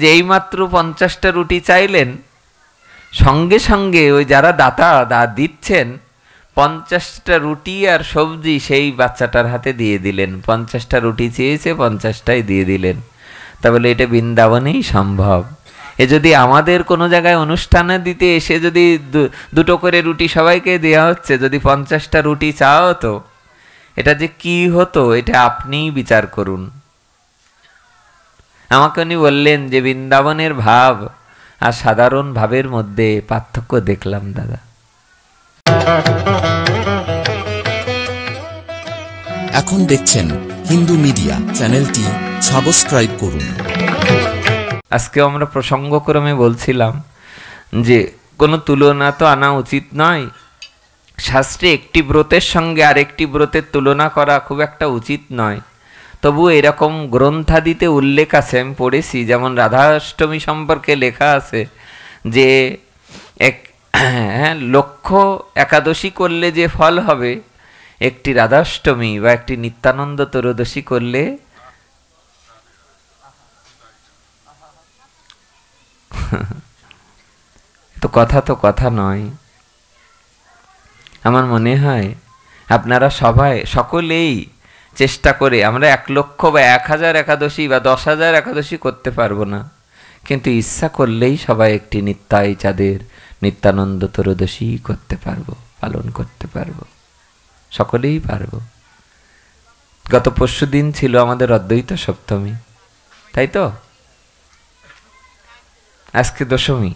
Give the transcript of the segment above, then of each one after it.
যেই মাত্র 50টা রুটি চাইলেন, সঙ্গে সঙ্গে ওই যারা দাতা দিচ্ছেন 50টা রুটি আর সবজি সেই বাচ্চাটার হাতে দিয়ে দিলেন। 50টা রুটি চেয়েছে, 50টাই দিয়ে দিলেন। তা বলে এটা বৃন্দাবনেই সম্ভব। এ যদি আমাদের কোনো জায়গায় অনুষ্ঠানে দিতে এসে যদি দুটো করে রুটি সবাইকে দেওয়া হচ্ছে, যদি 50টা রুটি চাওয়া হতো, এটা যে কি হতো এটা আপনিই বিচার করুন। আমাকে উনি বললেন যে বৃন্দাবনের ভাব আর সাধারণ ভাবের মধ্যে পার্থক্য দেখলাম দাদা। এখন দেখছেন হিন্দু মিডিয়া চ্যানেলটি সাবস্ক্রাইব করুন। আজকে আমরা প্রসঙ্গক্রমে বলছিলাম যে কোনো তুলনা তো আনা উচিত নয়। শাস্ত্রে একটি ব্রতের সঙ্গে আরেকটি ব্রতের তুলনা করা খুব একটা উচিত নয়। তবু এরকম গ্রন্থাদিতে উল্লেখ আছে, আমি পড়েছি, যেমন রাধাষ্টমী সম্পর্কে লেখা আছে যে লক্ষ্য একাদশী করলে যে ফল হবে, একটি রাধাষ্টমী বা একটি নিত্যানন্দ ত্রয়োদশী করলে তো কথা নয়। আমার মনে হয় আপনারা সবাই সকলেই চেষ্টা করে, আমরা 1 লক্ষ বা 1000 একাদশী বা 10,000 একাদশী করতে পারবো না, কিন্তু ইচ্ছা করলেই সবাই একটি নিত্যাই চাঁদের নিত্যানন্দ ত্রয়োদশী করতে পারবো, পালন করতে পারবো, সকলেই পারবো। গত পরশুদিন ছিল আমাদের অদ্বৈত সপ্তমী, তাই তো? আজকে দশমী।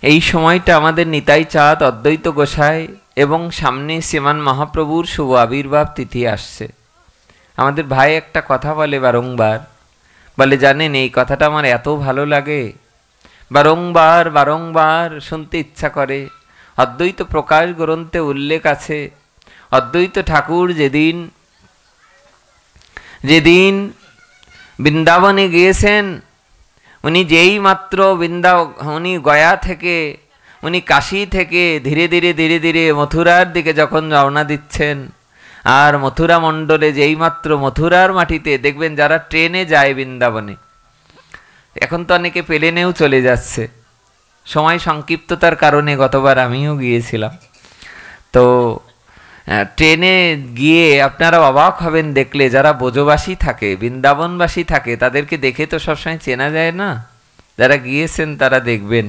এই সময়টা আমাদের নিতাই চাঁদ, অদ্বৈত গোসাই এবং সামনে শ্রীমান মহাপ্রভুর শুভ আবির্ভাব তিথি আসছে। আমাদের ভাই একটা কথা বলে বারংবার, বলে জানেন এই কথাটা আমার এত ভালো লাগে, বারংবার শুনতে ইচ্ছা করে। অদ্বৈত প্রকাশ গ্রন্থে উল্লেখ আছে, অদ্বৈত ঠাকুর যেদিন বৃন্দাবনে গিয়েছেন, উনি যেই মাত্র উনি গয়া থেকে, উনি কাশী থেকে ধীরে ধীরে মথুরার দিকে যখন রওনা দিচ্ছেন, আর মথুরা মণ্ডলে যেই মাত্র মথুরার মাটিতে দেখবেন যারা ট্রেনে যায় বৃন্দাবনে, এখন তো অনেকে প্লেনেও চলে যাচ্ছে, সময় সংক্ষিপ্ততার কারণে গতবার আমিও গিয়েছিলাম। তো ট্রেনে গিয়ে আপনারা অবাক হবেন দেখলে, যারা ব্রজবাসী থাকে, বৃন্দাবনবাসী থাকে, তাদেরকে দেখে তো সবসময় চেনা যায় না। যারা গিয়েছেন তারা দেখবেন।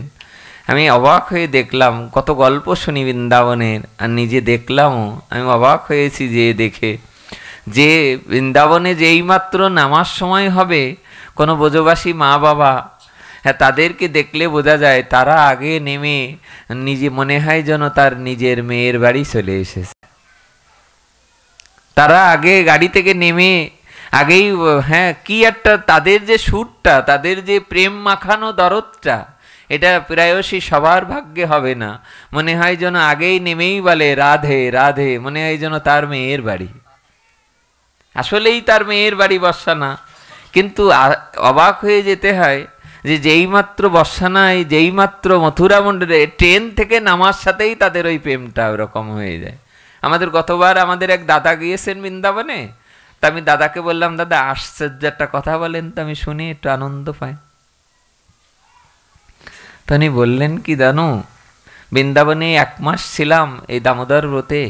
আমি অবাক হয়ে দেখলাম, কত গল্প শুনি বৃন্দাবনের, আর নিজে দেখলামও। আমি অবাক হয়েছি যে দেখে, যে বৃন্দাবনে যেই মাত্র নামার সময় হবে, কোনো ব্রজবাসী মা বাবা, হ্যাঁ, তাদেরকে দেখলে বোঝা যায় তারা আগে নেমে নিজে, মনে হয় যেন তার নিজের মেয়ের বাড়ি চলে এসেছে। তারা আগে গাড়ি থেকে নেমে আগেই, হ্যাঁ, কি একটা তাদের যে সুরটা, তাদের যে প্রেম মাখানো দরদটা, এটা প্রায়শই সবার ভাগ্যে হবে না। মনে হয় যেন আগেই নেমেই বলে রাধে রাধে, মনে হয় যেন তার মেয়ের বাড়ি। আসলেই তার মেয়ের বাড়ি বর্ষানা, কিন্তু অবাক হয়ে যেতে হয় যে যেইমাত্র বর্ষানায়, যেইমাত্র মথুরা মণ্ডলে ট্রেন থেকে নামার সাথেই তাদের ওই প্রেমটা ওরকম হয়ে যায়। আমাদের গতবার আমাদের এক দাদা গিয়েছেন বৃন্দাবনে, তা আমি দাদাকে বললাম, দাদা আশ্চর্য একটা কথা বলেন তো, আমি শুনি একটু আনন্দ পাই। তো উনি বললেন কি জানো, বৃন্দাবনে 1 মাস ছিলাম এই দামোদর ব্রতে,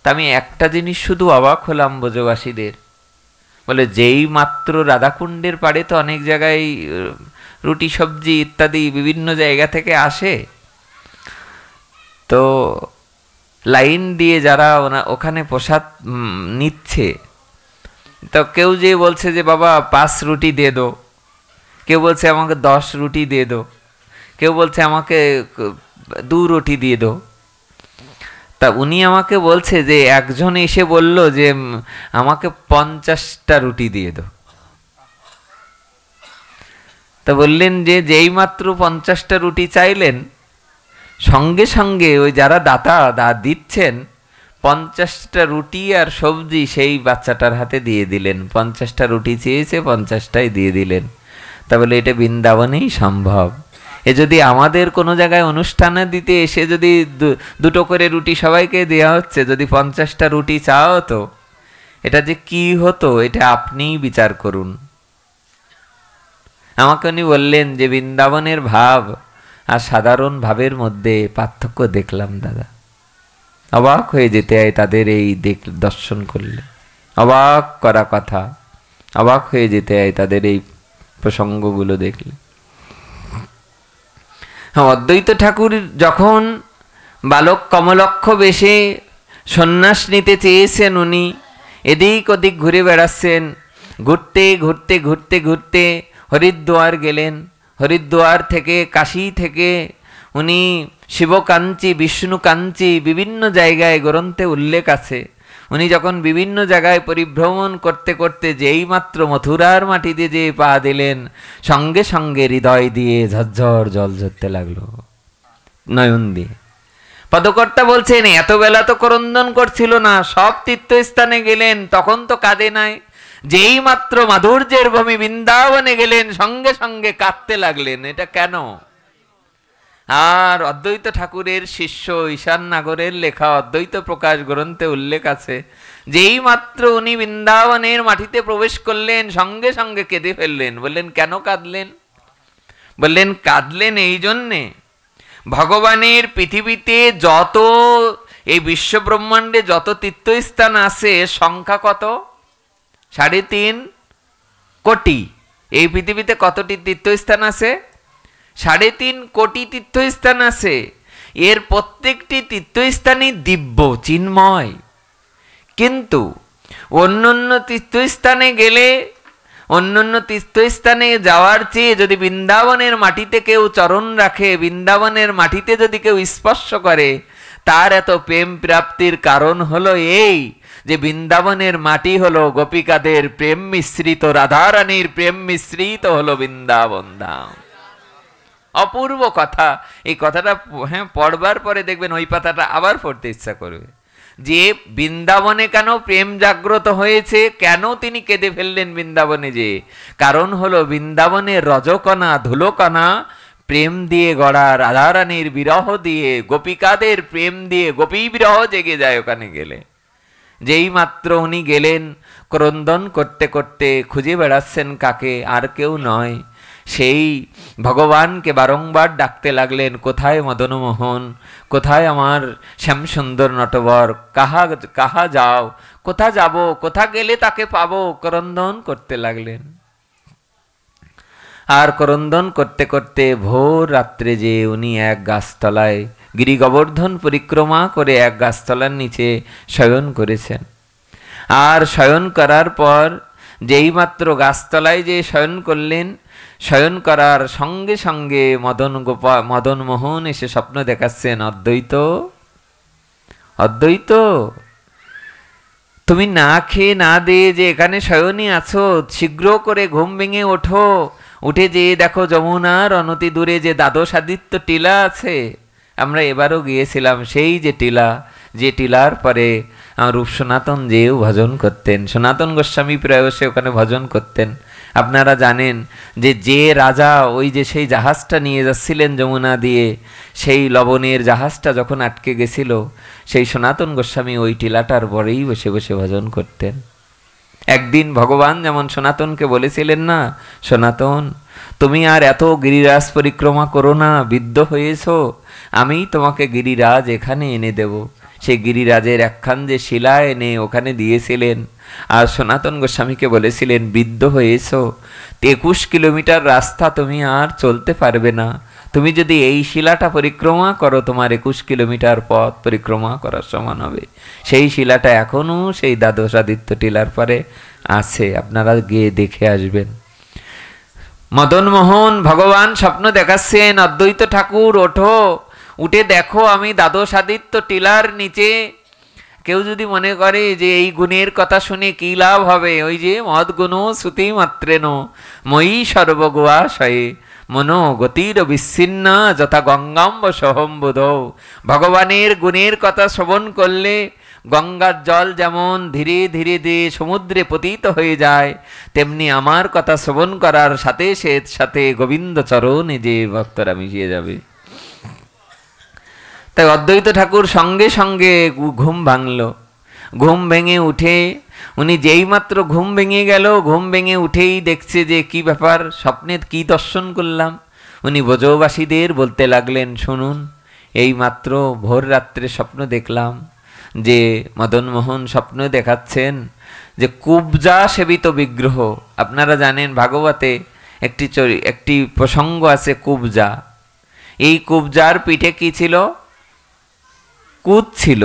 তা আমি একটা জিনিস শুধু অবাক হলাম ব্রজবাসীদের। বলে যেই মাত্র রাধাকুণ্ডের পাড়ে তো অনেক জায়গায় রুটি সবজি ইত্যাদি বিভিন্ন জায়গা থেকে আসে, তো লাইন দিয়ে যারা ওখানে প্রসাদ নিচ্ছে, তো কেউ যে বলছে যে বাবা 5 রুটি দিয়ে দো, কেউ বলছে আমাকে 10 রুটি দিয়ে দো, কেউ বলছে আমাকে 2 রুটি দিয়ে দো। তা উনি আমাকে বলছে যে একজন এসে বলল যে আমাকে 50টা রুটি দিয়ে দো। তা বললেন যে যেই মাত্র 50টা রুটি চাইলেন, সঙ্গে সঙ্গে ওই যারা দাতা দিচ্ছেন 50টা রুটি আর সবজি সেই বাচ্চাটার হাতে দিয়ে দিলেন। 50টা রুটি চেয়েছে, 50টাই দিয়ে দিলেন। তা বলে এটা বৃন্দাবনেই সম্ভব। এ যদি আমাদের কোনো জায়গায় অনুষ্ঠানে দিতে এসে যদি দুটো করে রুটি সবাইকে দেওয়া হচ্ছে, যদি 50টা রুটি চাওয়া হতো, এটা যে কি হতো এটা আপনিই বিচার করুন। আমাকে উনি বললেন যে বৃন্দাবনের ভাব আর সাধারণ ভাবের মধ্যে পার্থক্য দেখলাম দাদা। অবাক হয়ে যেতে হয় তাদের এই দর্শন করলে, অবাক করা কথা, অবাক হয়ে যেতে হয় তাদের এই প্রসঙ্গগুলো দেখলে। অদ্বৈত ঠাকুর যখন বালক কমলক্ষ বেশে সন্ন্যাস নিতে চেয়েছেন, উনি এদিক ওদিক ঘুরে বেড়াচ্ছেন। ঘুরতে ঘুরতে ঘুরতে ঘুরতে হরিদ্বার গেলেন। হরিদ্বার থেকে, কাশী থেকে উনি শিবকাঞ্চি, বিষ্ণুকাঞ্চি বিভিন্ন জায়গায় গ্রন্থে উল্লেখ আছে। উনি যখন বিভিন্ন জায়গায় পরিভ্রমণ করতে করতে যেই মাত্র মথুরার মাটিতে যে পা দিলেন, সঙ্গে সঙ্গে হৃদয় দিয়ে ঝরঝর জল ঝরতে লাগলো, নয়ন দিয়ে। পদকর্তা বলছেন এত বেলা তো করন্দন করছিল না, সব তীর্থস্থানে গেলেন তখন তো কাঁদে নাই, যেই মাত্র মাধুর্যের ভূমি বৃন্দাবনে গেলেন সঙ্গে সঙ্গে কাঁদতে লাগলেন। এটা কেন? আর অদ্বৈত ঠাকুরের শিষ্য ঈশান নাগরের লেখা অদ্বৈত প্রকাশ গ্রন্থে উল্লেখ আছে, যেই মাত্র উনি বৃন্দাবনের মাটিতে প্রবেশ করলেন সঙ্গে সঙ্গে কেঁদে ফেললেন। বললেন কেন কাঁদলেন? বললেন কাঁদলেন এই জন্যে, ভগবানের পৃথিবীতে যত, এই বিশ্ব ব্রহ্মাণ্ডে যত তীর্থস্থান আছে সংখ্যা কত? 3.5 কোটি। এই পৃথিবীতে কতটি তীর্থস্থান আছে? 3.5 কোটি তীর্থস্থান আছে। এর প্রত্যেকটি তীর্থস্থানই দিব্য, চিন্ময়। কিন্তু অন্যান্য তীর্থস্থানে গেলে, অন্যান্য তীর্থস্থানে যাওয়ার চেয়ে যদি বৃন্দাবনের মাটিতে কেউ চরণ রাখে, বৃন্দাবনের মাটিতে যদি কেউ স্পর্শ করে, তার এত প্রেম প্রাপ্তির কারণ হলো এই যে বৃন্দাবনের মাটি হলো গোপিকাদের প্রেম মিশ্রিত, রাধারানীর প্রেম মিশ্রিত হলো বৃন্দাবন ধাম। অপূর্ব কথা। এই কথাটা পড়বার পরে দেখবেন ওই পাতাটা আবার পড়তে ইচ্ছা করবে, যে বৃন্দাবনে কেন প্রেম জাগ্রত হয়েছে, কেন তিনি কেঁদে ফেললেন বৃন্দাবনে যে? কারণ হলো বৃন্দাবনের রজকণা ধুলোকণা প্রেম দিয়ে গড়া, রাধারানীর বিরহ দিয়ে, গোপিকাদের প্রেম দিয়ে গোপী বিরহ জেগে যায় ওখানে গেলে। যেই মাত্র উনি গেলেন, ক্রন্দন করতে করতে খুঁজে বেড়াচ্ছেন কাকে? আর কেউ নয়, সেই ভগবানকে বারংবার ডাকতে লাগলেন, কোথায় মদনমোহন, কোথায় আমার শ্যামসুন্দর নটবর, কাহা যাও, কোথা যাব, কোথা গেলে তাকে পাবো? ক্রন্দন করতে লাগলেন। আর ক্রন্দন করতে করতে ভোর রাত্রে যে উনি এক গাছতলায় গিরি গোবর্ধন পরিক্রমা করে এক গাছতলার নিচে শয়ন করেছেন। আর শয়ন করার পর যেই মাত্র গাছতলায় যে শয়ন করলেন, শয়ন করার সঙ্গে সঙ্গে মদনমোহন এসে স্বপ্ন দেখাচ্ছেন, অদ্বৈত, অদ্বৈত, তুমি না খেয়ে না দিয়ে যে এখানে শয়নই আছো, শীঘ্র করে ঘুম ভেঙে ওঠো, উঠে যেয়ে দেখো যমুনার অনতি দূরে যে দ্বাদশ আদিত্য টিলা আছে, আমরা এবারও গিয়েছিলাম সেই যে টিলা, যে টিলার পরে রূপ সনাতন যেও ভজন করতেন, সনাতন গোস্বামী প্রায়শে ওখানে ভজন করতেন। আপনারা জানেন যে যে রাজা ওই যে সেই জাহাজটা নিয়ে যাচ্ছিলেন যমুনা দিয়ে, সেই লবণের জাহাজটা যখন আটকে গেছিল, সেই সনাতন গোস্বামী ওই টিলাটার পরেই বসে বসে ভজন করতেন। একদিন ভগবান যেমন সনাতনকে বলেছিলেন না, সনাতন তুমি আর এত গিরিরাজ পরিক্রমা করো না, বিদ্ধ হয়েছ, আমি তোমাকে গিরিরাজ এখানে এনে দেব। সেই গিরিরাজের একখান যে শিলা এনে ওখানে দিয়েছিলেন, আর সনাতন গোস্বামীকে বলেছিলেন বিদ্ধ হয়েছ, 21 কিলোমিটার রাস্তা তুমি আর চলতে পারবে না, তুমি যদি এই শিলাটা পরিক্রমা করো তোমার 21 কিলোমিটার পথ পরিক্রমা করার সমান হবে। সেই শিলাটা এখনো সেই দ্বাদশ আদিত্য টিলার পরে আছে, আপনারা গিয়ে দেখে আসবেন। মদনমোহন ভগবান স্বপ্ন দেখাচ্ছেন, অদ্বৈত ঠাকুর ওঠো, উঠে দেখো আমি দ্বাদশ আদিত্য টিলার নিচে। কেউ যদি মনে করে যে এই গুণের কথা শুনে কি লাভ হবে, ওই যে মদ গুণ শ্রুতি মাত্রেন মই সর্বগুয়াশয়ে মনো গতির বিচ্ছিন্ন যথা গঙ্গাম্ব সহম্বুধ। ভগবানের গুণের কথা শ্রবণ করলে গঙ্গার জল যেমন ধীরে ধীরে ধীরে সমুদ্রে পতিত হয়ে যায়, তেমনি আমার কথা শ্রবণ করার সাথে সাথে গোবিন্দ চরণে যে ভক্তরা মিশিয়ে যাবে। তাই অদ্বৈত ঠাকুর সঙ্গে সঙ্গে ঘুম ভাঙল। ঘুম ভেঙে উঠে উনি যেই মাত্র ঘুম ভেঙে গেল, ঘুম ভেঙে উঠেই দেখছে যে কি ব্যাপার, স্বপ্নে কি দর্শন করলাম। উনি ব্রজবাসীদের বলতে লাগলেন, শুনুন, এই মাত্র ভোর রাত্রে স্বপ্ন দেখলাম যে মদনমোহন স্বপ্ন দেখাচ্ছেন যে কুব্জা সেবিত বিগ্রহ। আপনারা জানেন ভাগবতে একটি প্রসঙ্গ আছে কুব্জা। এই কুব্জার পিঠে কি ছিল? কুদ ছিল।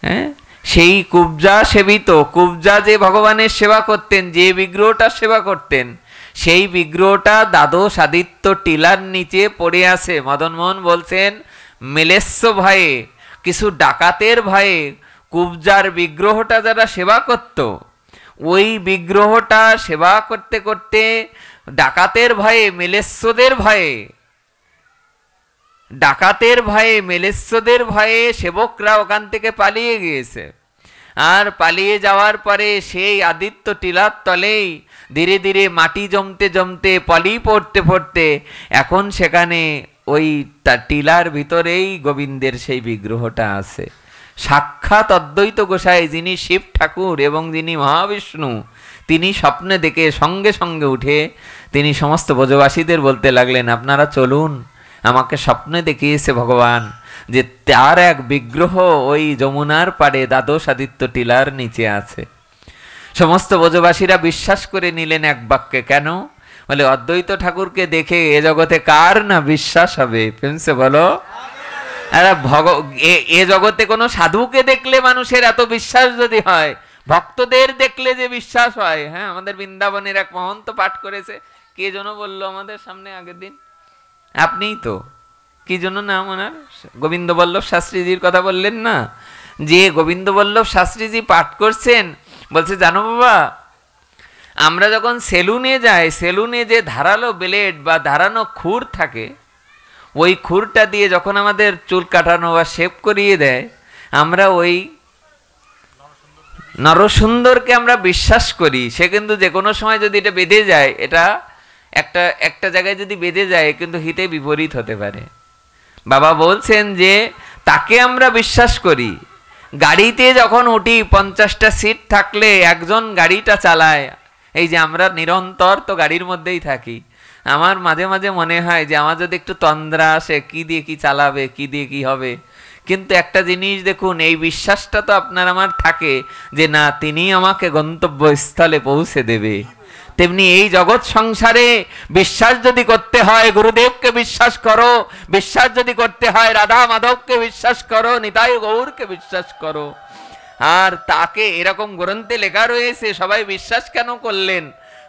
হ্যাঁ, সেই কুব্জা সেবিত, কুব্জা যে ভগবানের সেবা করতেন, যে বিগ্রহটা সেবা করতেন, সেই বিগ্রহটা দ্বাদশ আদিত্য টিলার নিচে পড়ে আছে। মদনমোহন বলছেন, মেলেস্য ভয়ে, কিছু ডাকাতের ভয়ে কুব্জার বিগ্রহটা যারা সেবা করত, ওই বিগ্রহটা সেবা করতে করতে ডাকাতের ভয়ে, মেলেস্যদের ভয়ে, ডাকাতের ভয়ে, মেলেস্যদের ভয়ে সেবকরা ওখান থেকে পালিয়ে গিয়েছে। আর পালিয়ে যাওয়ার পরে সেই আদিত্য টিলার তলেই ধীরে ধীরে মাটি জমতে জমতে, পলি পড়তে পড়তে এখন সেখানে ওই টিলার ভিতরেই গোবিন্দের সেই বিগ্রহটা আছে। সাক্ষাৎ অদ্বৈত গোসাই, যিনি শিব ঠাকুর এবং যিনি মহাবিষ্ণু, তিনি স্বপ্নে দেখে সঙ্গে সঙ্গে উঠে তিনি সমস্ত ব্রজবাসীদের বলতে লাগলেন, আপনারা চলুন, আমাকে স্বপ্নে দেখিয়েছে ভগবান যে তার এক বিগ্রহ ওই যমুনার পাড়ে দ্বাদশ আদিত্য টিলার নিচে আছে। সমস্ত ব্রজবাসীরা বিশ্বাস করে নিলেন এক বাক্যে। কেন? বলে, অদ্বৈত ঠাকুরকে দেখে এ জগতে কার না বিশ্বাস হবে? প্রেমসে বলো। এ জগতে কোনো সাধুকে দেখলে মানুষের এত বিশ্বাস যদি হয়, ভক্তদের দেখলে যে বিশ্বাস হয়। হ্যাঁ, আমাদের বৃন্দাবনের এক মহন্ত পাঠ করেছে, কে যেন বললো আমাদের সামনে আগের দিন, আপনিই তো, কি জন্য নাম ওনার, গোবিন্দবল্লভ শাস্ত্রীজির কথা বললেন না, যে গোবিন্দবল্লভ শাস্ত্রীজি পাঠ করছেন, বলছে, জানো বাবা, আমরা যখন সেলুনে যাই, সেলুনে যে ধারালো ব্লেড বা ধারানো খুর থাকে, ওই খুরটা দিয়ে যখন আমাদের চুল কাটানো বা শেভ করিয়ে দেয়, আমরা ওই নরসুন্দরকে আমরা বিশ্বাস করি। সে কিন্তু যে কোনো সময় যদি এটা বেঁধে যায়, এটা একটা জায়গায় যদি বেঁধে যায়, কিন্তু হিতে বিপরীত হতে পারে। বাবা বলছেন যে তাকে আমরা বিশ্বাস করি। গাড়িতে যখন উঠি, 50টা সিট থাকলে একজন গাড়িটা চালায়। এই যে আমরা নিরন্তর তো গাড়ির মধ্যেই থাকি, আমার মাঝে মাঝে মনে হয় যে আমার যদি একটু তন্দ্রা আসে, কি দিয়ে কি চালাবে, কি দিয়ে কি হবে। কিন্তু একটা জিনিস দেখুন, এই বিশ্বাসটা তো আপনার আমার থাকে যে না, তিনি আমাকে গন্তব্যস্থলে পৌঁছে দেবে। তেমনি এই জগৎ সংসারে বিশ্বাস যদি করতে হয়, গুরুদেবকে বিশ্বাস করো। বিশ্বাস যদি করতে হয়, রাধা মাধবকে বিশ্বাস করো, নিতাই গৌরকে বিশ্বাস করো। আর তাকে এরকম গ্রন্থে লেখা রয়েছে, সবাই বিশ্বাস কেন করলেন?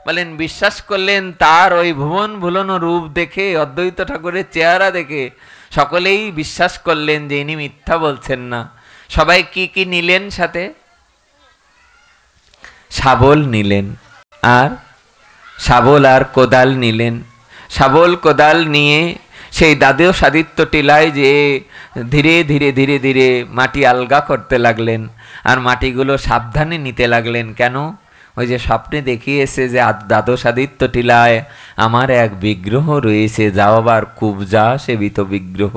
বলেন, বিশ্বাস করলেন তার ওই ভুবন ভুলনো রূপ দেখে, অদ্বৈত ঠাকুরের চেহারা দেখে সকলেই বিশ্বাস করলেন যে ইনি মিথ্যা বলছেন না। সবাই কি কি নিলেন সাথে? শাবল নিলেন, আর শাবল আর কোদাল নিলেন। শাবল কোদাল নিয়ে সেই দ্বাদশ আদিত্য টিলায় যে ধীরে ধীরে ধীরে ধীরে মাটি আলগা করতে লাগলেন, আর মাটিগুলো সাবধানে নিতে লাগলেন। কেন? ওই যে স্বপ্নে দেখিয়েছে যে দ্বাদশ আদিত্য টিলায় আমার এক বিগ্রহ রয়েছে, যাওয়াবার কুব্জা সেবিত বিগ্রহ।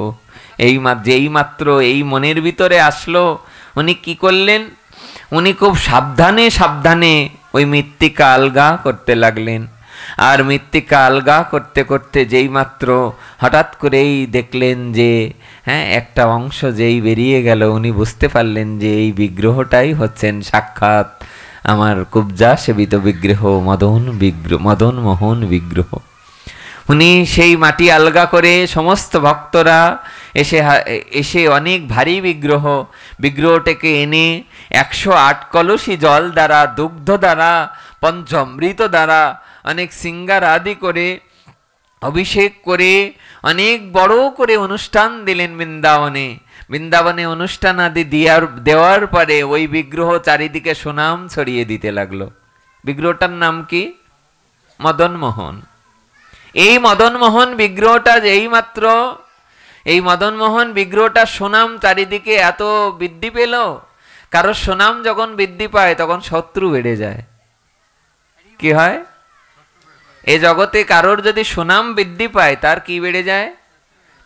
যেই মাত্র এই মনের ভিতরে আসলো, উনি কি করলেন? উনি খুব সাবধানে সাবধানে ওই মৃত্তিকা আলগা করতে লাগলেন। আর মৃত্তিকা আলগা করতে করতে যেই মাত্র হঠাৎ করেই দেখলেন যে হ্যাঁ, একটা অংশ যেই বেরিয়ে গেল, উনি বুঝতে পারলেন যে এই বিগ্রহটাই হচ্ছেন সাক্ষাৎ আমার কুব্জা সেবিত বিগ্রহ, মদনমোহন বিগ্রহ। উনি সেই মাটি আলগা করে সমস্ত ভক্তরা এসে অনেক ভারী বিগ্রহটাকে এনে 108 কলসি জল দ্বারা, দুগ্ধ দ্বারা, পঞ্চমৃত দ্বারা, অনেক সিঙ্গার আদি করে অভিষেক করে অনেক বড় করে অনুষ্ঠান দিলেন বৃন্দাবনে অনুষ্ঠান আদি দেওয়ার পরে ওই বিগ্রহ চারিদিকে সুনাম ছড়িয়ে দিতে লাগলো। বিগ্রহটার নাম কি? মদনমোহন। এই মদনমোহন বিগ্রহটা এই মদনমোহন বিগ্রহটা সুনাম চারিদিকে এত বৃদ্ধি পেল। কারো সুনাম যখন বৃদ্ধি পায়, তখন শত্রু বেড়ে যায়। কি হয়? এই জগতে কারোর যদি সুনাম বৃদ্ধি পায়, তার কি বেড়ে যায়?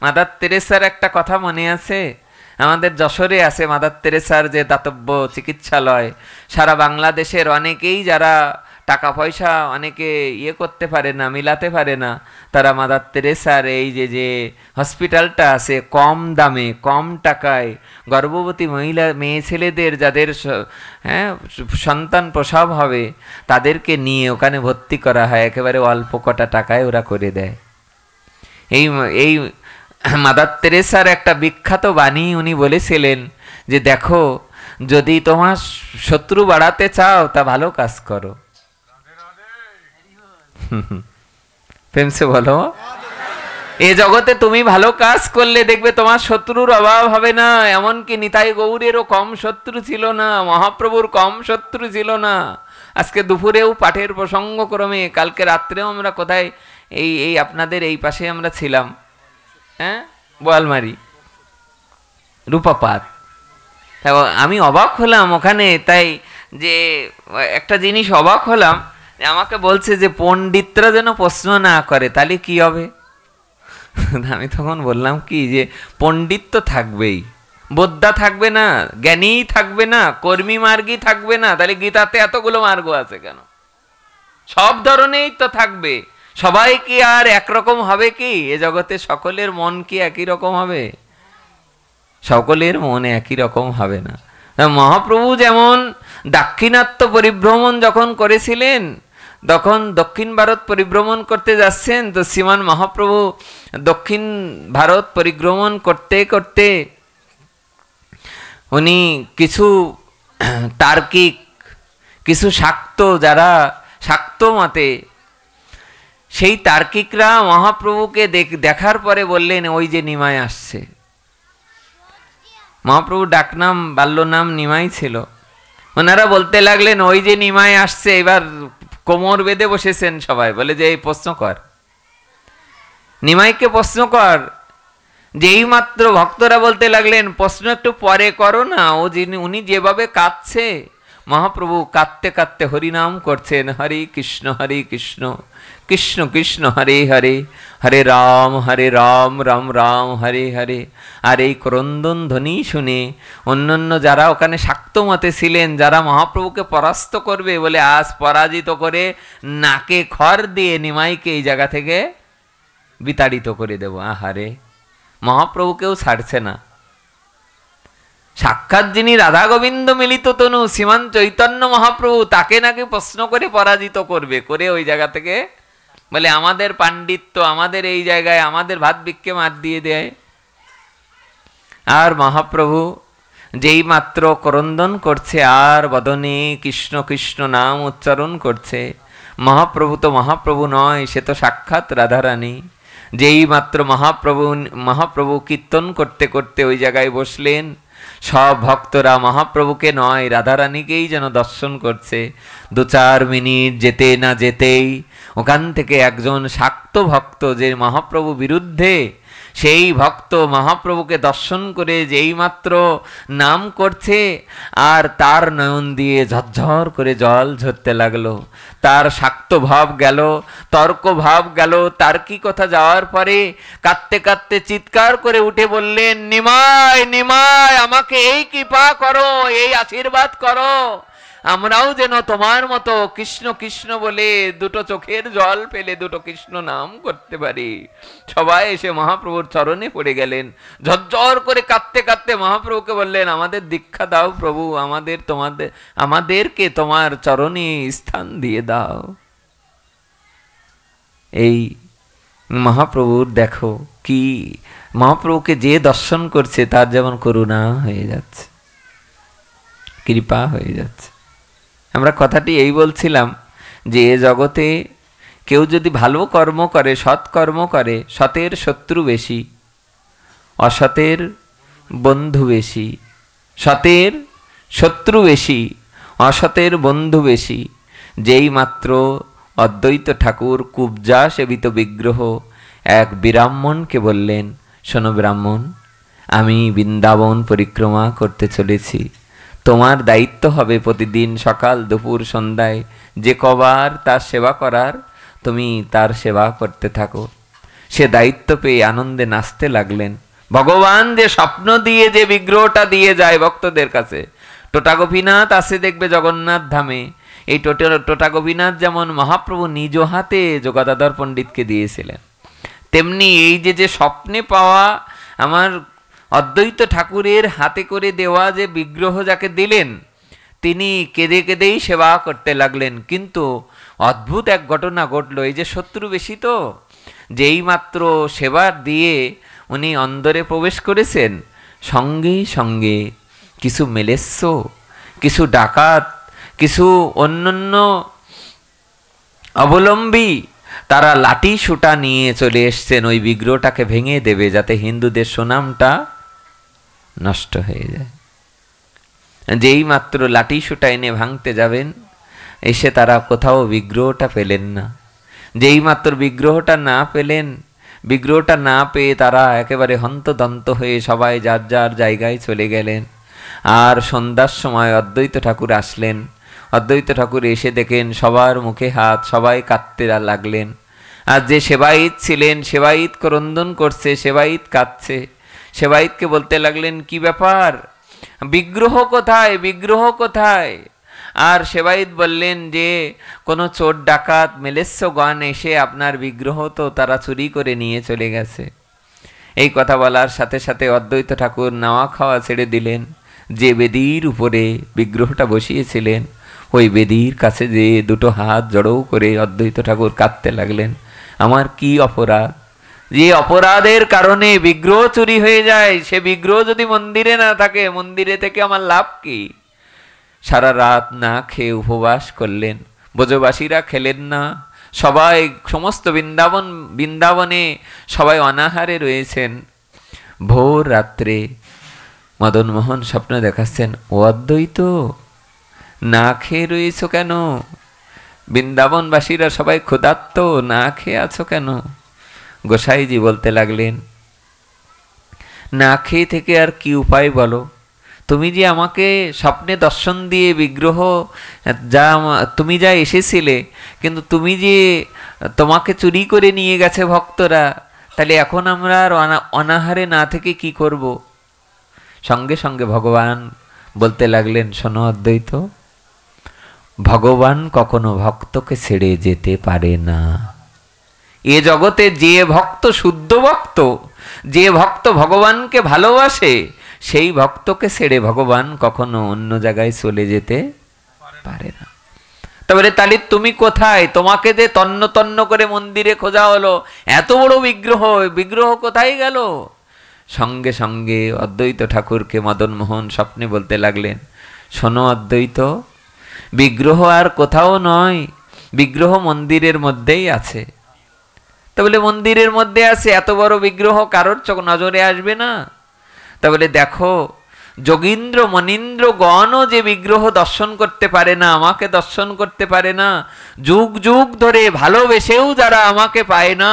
মাদার তেরেসার একটা কথা মনে আছে, আমাদের যশোরে আছে মাদার তেরেসার যে দাতব্য চিকিৎসালয়, সারা বাংলাদেশের অনেকেই যারা টাকা পয়সা অনেকে ইয়ে করতে পারে না, মিলাতে পারে না, তারা মাদার তেরেসার এই যে যে হসপিটালটা আছে, কম দামে কম টাকায় গর্ভবতী মহিলা মেয়ে ছেলেদের যাদের সন্তান প্রসব হবে তাদেরকে নিয়ে ওখানে ভর্তি করা হয়, একেবারে অল্প কটা টাকায় ওরা করে দেয়। এই মাদার তেরেসার একটা বিখ্যাত বাণী উনি বলেছিলেন যে দেখো, যদি তোমার শত্রু বাড়াতে চাও তা ভালো কাজ করো। প্রেমসে বলো, এ জগতে তুমি ভালো কাজ করলে দেখবে তোমার শত্রুর অভাব হবে না। এমনকি নিতাই গৌরেরও কম শত্রু ছিল না, মহাপ্রভুর কম শত্রু ছিল না। আজকে দুপুরেও পাঠের প্রসঙ্গক্রমে, কালকে রাত্রেও আমরা কোথায় এই আপনাদের এই পাশে আমরা ছিলাম, হ্যাঁ, বোয়ালমারি রূপাপাত। আমি অবাক হলাম ওখানে, তাই যে একটা জিনিস অবাক হলাম, আমাকে বলছে যে পণ্ডিতরা যেন প্রশ্ন না করে, তাহলে কি হবে? আমি তখন বললাম কি যে পণ্ডিত তো থাকবেই, বোদ্ধা থাকবে না, জ্ঞানী থাকবে না, কর্মী মার্গী থাকবে না, তাহলে গীতাতে এতগুলো মার্গ আছে কেন? সব ধরনেরই তো থাকবে। সবাই কি আর একরকম হবে কি? এ জগতে সকলের মন কি একই রকম হবে? সকলের মন একই রকম হবে না। মহাপ্রভু যেমন দাক্ষিণাত্য পরিভ্রমণ যখন করেছিলেন, তখন দক্ষিণ ভারত পরিভ্রমণ করতে যাচ্ছেন, তো শ্রীমান মহাপ্রভু দক্ষিণ ভারত পরিভ্রমণ করতে করতে উনি কিছু তার্কিক, কিছু শাক্ত, যারা শাক্ত মতে, সেই তার্কিকরা মহাপ্রভুকে দেখার পরে বললেন ওই যে নিমাই আসছে। মহাপ্রভু ডাকনাম বাল্য নাম নিমাই ছিল। ওনারা বলতে লাগলেন ওই যে নিমাই আসছে। এবার কোমর বেঁধে বসেছেন সবাই, বলে যে এই প্রশ্ন কর, নিমাইকে প্রশ্ন কর। যেই মাত্র ভক্তরা বলতে লাগলেন প্রশ্ন একটু পরে করো না, উনি যেভাবে কাঁদছে, মহাপ্রভু কাঁদতে কাঁদতে হরিনাম করছেন, হরে কৃষ্ণ কৃষ্ণ কৃষ্ণ হরে হরে, হরে রাম রাম রাম হরে হরে। আর এই ক্রন্দন ধ্বনি শুনে অন্যান্য যারা ওখানে শাক্ত মতে ছিলেন, যারা মহাপ্রভুকে পরাস্ত করবে বলে আজ পরাজিত করে নাকে খড় দিয়ে নিমাইকে এই জায়গা থেকে বিতাড়িত করে দেব। আহারে, মহাপ্রভুকেও ছাড়ছে না। সাক্ষাৎ যিনি রাধা গোবিন্দ মিলিত তনু শ্রীমান চৈতন্য মহাপ্রভু, তাকে নাকি প্রশ্ন করে পরাজিত করবে, করে ওই জায়গা থেকে বলে আমাদের পাণ্ডিত্য, আমাদের এই জায়গায় আমাদের ভাত বিক্ষে মার দিয়ে দেয়। আর মহাপ্রভু যেই মাত্র ক্রন্দন করছে আর বদনে কৃষ্ণ কৃষ্ণ নাম উচ্চারণ করছে, মহাপ্রভু তো মহাপ্রভু নয়, সে তো সাক্ষাৎ রাধারানী। যেই মাত্র মহাপ্রভু কীর্তন করতে করতে ওই জায়গায় বসলেন, সব ভক্তরা মহাপ্রভুকে নয় রাধারানীকেই যেন দর্শন করছে। 2-4 মিনিট যেতে না যেতেই ওখান থেকে একজন শাক্ত ভক্ত, যে মহাপ্রভু বিরুদ্ধে, সেই ভক্ত মহাপ্রভুকে দর্শন করে যেই মাত্র নাম করছে, আর তার নয়ন দিয়ে ঝরঝর করে জল ঝরতে লাগলো। তার শাক্ত ভাব গেল, তর্ক ভাব গেল, তার্কিকতা যাওয়ার পরে কাঁদতে কাঁদতে চিৎকার করে উঠে বললেন, নিমাই নিমাই, আমাকে এই কৃপা করো, এই আশীর্বাদ করো, আমরাও যেন তোমার মতো কৃষ্ণ কৃষ্ণ বলে দুটো চোখের জল ফেলে দুটো কৃষ্ণ নাম করতে পারি। সবাই এসে মহাপ্রভুর চরণে পড়ে গেলেন। ঝরঝর করে কাঁদতে কাঁদতে মহাপ্রভুকে বললেন, আমাদের দীক্ষা দাও প্রভু, আমাদেরকে তোমার চরণে স্থান দিয়ে দাও। এই মহাপ্রভুর দেখো কি, মহাপ্রভুকে যে দর্শন করছে তার যেমন করুণা হয়ে যাচ্ছে, কৃপা হয়ে যাচ্ছে। আমরা কথাটি এই বলছিলাম যে এ জগতে কেউ যদি ভালো কর্ম করে, সৎকর্ম করে, সতের শত্রু বেশি, অসতের বন্ধু বেশি। সতের শত্রু বেশি, অসতের বন্ধু বেশি। যেই মাত্র অদ্বৈত ঠাকুর কুবজা সেবিত বিগ্রহ এক ব্রাহ্মণকে বললেন, শোনো ব্রাহ্মণ, আমি বৃন্দাবন পরিক্রমা করতে চলেছি, তোমার দায়িত্ব হবে প্রতিদিন সকাল দুপুর সন্ধ্যায় যে কবার তার সেবা করার, তুমি তার সেবা করতে থাকো। সে দায়িত্ব পেয়ে আনন্দে নাচতে লাগলেন। ভগবান যে স্বপ্ন দিয়ে যে বিগ্রহটা দিয়ে যায় ভক্তদের কাছে। টোটা গোপীনাথ আছে দেখবে জগন্নাথ ধামে, এই টোটা গোপীনাথ যেমন মহাপ্রভু নিজ হাতে যোগদাধর পণ্ডিতকে দিয়েছিলেন, তেমনি এই যে স্বপ্নে পাওয়া আমার অদ্বৈত ঠাকুরের হাতে করে দেওয়া যে বিগ্রহ যাকে দিলেন, তিনি কেঁদে কেঁদেই সেবা করতে লাগলেন। কিন্তু অদ্ভুত এক ঘটনা ঘটলো। এই যে শত্রু বেশি, তো যেই মাত্র সেবা দিয়ে উনি অন্দরে প্রবেশ করেছেন, সঙ্গে সঙ্গে কিছু মেলেস্য, কিছু ডাকাত, কিছু অন্যান্য অবলম্বী তারা লাঠি সুটা নিয়ে চলে এসছেন ওই বিগ্রহটাকে ভেঙে দেবে, যাতে হিন্দুদের সুনামটা নষ্ট হয়ে যায়। যেই মাত্র লাঠি সুটা এনে ভাঙতে যাবেন, এসে তারা কোথাও বিগ্রহটা পেলেন না। যেই মাত্র বিগ্রহটা না পেলেন, বিগ্রহটা না পেয়ে তারা একেবারে হন্তদন্ত হয়ে সবাই যার যার জায়গায় চলে গেলেন। আর সন্ধ্যার সময় অদ্বৈত ঠাকুর আসলেন। অদ্বৈত ঠাকুর এসে দেখেন সবার মুখে হাত, সবাই কাঁদতে লাগলেন। আর যে সেবায়িত ছিলেন, সেবায়িত ক্রন্দন করছে, সেবায়িত কাঁদছে। সেবায়িতকে বলতে লাগলেন, কি ব্যাপার, বিগ্রহ কোথায়, বিগ্রহ কোথায়? আর সেবায়িত বললেন যে কোনো চোর ডাকাত মেলেস্যগণ এসে আপনার বিগ্রহ তো তারা চুরি করে নিয়ে চলে গেছে। এই কথা বলার সাথে সাথে অদ্বৈত ঠাকুর নাওয়া খাওয়া ছেড়ে দিলেন। যে বেদির উপরে বিগ্রহটা বসিয়েছিলেন, ওই বেদির কাছে যে দুটো হাত জড়ো করে অদ্বৈত ঠাকুর কাঁদতে লাগলেন, আমার কি অপরাধ, যে অপরাধের কারণে বিগ্রহ চুরি হয়ে যায়, সে বিগ্রহ যদি মন্দিরে না থাকে, মন্দিরে থেকে আমার লাভ কি? সারা রাত না খেয়ে উপবাস করলেন। ব্রজবাসীরা খেলেন না, সবাই সমস্ত বৃন্দাবনে সবাই অনাহারে রয়েছেন। ভোর রাত্রে মদনমোহন স্বপ্ন দেখাচ্ছেন, ও অদ্বৈত, না খেয়ে রয়েছ কেন? বৃন্দাবনবাসীরা সবাই ক্ষুধার্ত, না খেয়ে আছো কেন? গোসাইজি বলতে লাগলেন, না খেয়ে থেকে আর কি উপায় বলো? তুমি যে আমাকে স্বপ্নে দর্শন দিয়ে বিগ্রহ তুমি যা এসেছিলে, কিন্তু তুমি যে তোমাকে চুরি করে নিয়ে গেছে ভক্তরা, তাহলে এখন আমরা আর অনাহারে না থেকে কি করব? সঙ্গে সঙ্গে ভগবান বলতে লাগলেন, শোনো অদ্বৈত, ভগবান কখনো ভক্তকে ছেড়ে যেতে পারে না। এ জগতে যে ভক্ত শুদ্ধ ভক্ত, যে ভক্ত ভগবানকে ভালোবাসে, সেই ভক্তকে ছেড়ে ভগবান কখনো অন্য জায়গায় চলে যেতে পারে না। তারপরে তাহলে তুমি কোথায়? তোমাকে যে তন্ন তন্ন করে মন্দিরে খোঁজা হলো, এত বড় বিগ্রহ, বিগ্রহ কোথায় গেল? সঙ্গে সঙ্গে অদ্বৈত ঠাকুরকে মদনমোহন স্বপ্নে বলতে লাগলেন, শোনো অদ্বৈত, বিগ্রহ আর কোথাও নয়, বিগ্রহ মন্দিরের মধ্যেই আছে। তা বলে মন্দিরের মধ্যে আছে, এত বড় বিগ্রহ কারোর চোখ নজরে আসবে না? তা বলে দেখো, যোগীন্দ্র মনীন্দ্র গণও যে বিগ্রহ দর্শন করতে পারে না, আমাকে দর্শন করতে পারে না, যুগ যুগ ধরে ভালোবেসেও যারা আমাকে পায় না,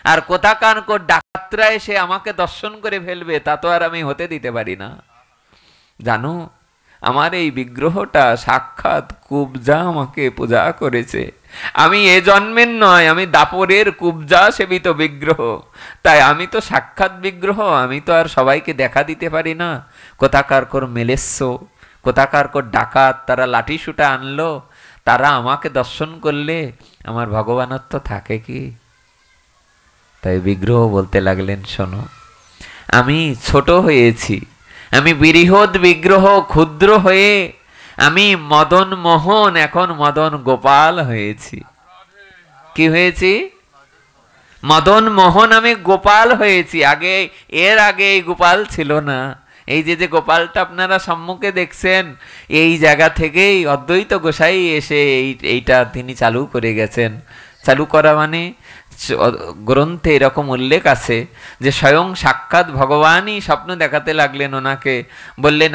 আর কোথাকার ডাকাতরা এসে আমাকে দর্শন করে ফেলবে, তা তো আর আমি হতে দিতে পারি না। জানো, আমার এই বিগ্রহটা সাক্ষাৎ কুবজা আমাকে পূজা করেছে। আমি এ জন্মের নয়, আমি দাপরের কুবজা সেবিত বিগ্রহ। তাই আমি তো সাক্ষাৎ বিগ্রহ, আমি তো আর সবাইকে দেখা দিতে পারি না। কোথাকার মেলেস্য, কোথাকার ডাকাত, তারা লাঠি সুটা আনলো, তারা আমাকে দর্শন করলে আমার ভগবানত্ব থাকে কি? তাই বিগ্রহ বলতে লাগলেন, শোনো, আমি ছোট হয়েছি, আমি বৃহৎ বিগ্রহ ক্ষুদ্র হয়ে আমি মদন মোহন, এখন মদন গোপাল হয়েছি। কি হয়েছি? মদন মোহন, আমি গোপাল হয়েছি। আগে, এর আগে এই গোপাল ছিল না। এই যে গোপালটা আপনারা সম্মুখে দেখছেন, এই জায়গা থেকেই অদ্বৈত গোসাই এসে এইটা তিনি চালু করে গেছেন। চালু করা মানে গ্রন্থে এরকম উল্লেখ আছে যে স্বয়ং সাক্ষাৎ ভগবানই স্বপ্ন দেখাতে লাগলেন ওনাকে, বললেন,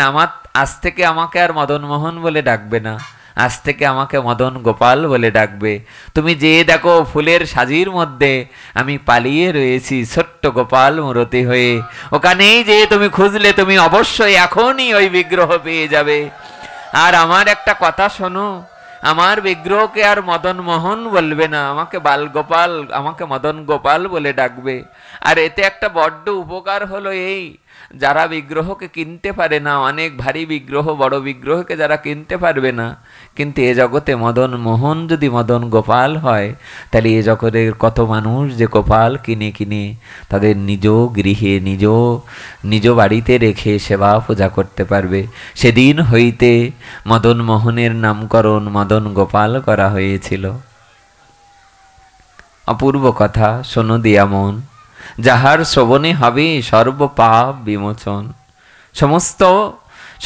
আজ থেকে আমাকে আর মদন মোহন বলে ডাকবে না, আজ থেকে আমাকে মদন গোপাল বলে ডাকবে। তুমি যে দেখো ফুলের সাজির মধ্যে আমি পালিয়ে রয়েছি ছোট্ট গোপাল মূরতি হয়ে, ওখানেই যে তুমি খুঁজলে তুমি অবশ্যই এখনই ওই বিগ্রহ পেয়ে যাবে। আর আমার একটা কথা শোনো, আমার বিগ্রহকে আর মদন মোহন বলবে না, আমাকে বালগোপাল, আমাকে মদন গোপাল বলে ডাকবে। আর এতে একটা বড্ড উপকার হলো এই, যারা বিগ্রহকে কিনতে পারে না, অনেক ভারী বিগ্রহ, বড় বিগ্রহকে যারা কিনতে পারবে না, কিন্তু এ জগতে মদন মোহন যদি মদন গোপাল হয়, তাহলে এ জগতের কত মানুষ যে গোপাল কিনে কিনে তাদের নিজ গৃহে নিজ বাড়িতে রেখে সেবা পূজা করতে পারবে। সেদিন হইতে মদন মোহনের নামকরণ মদন গোপাল করা হয়েছিল। অপূর্ব কথা, শোনো দিয়া মন, যাহার শ্রবণে হবে সর্ব পাপ বিমোচন।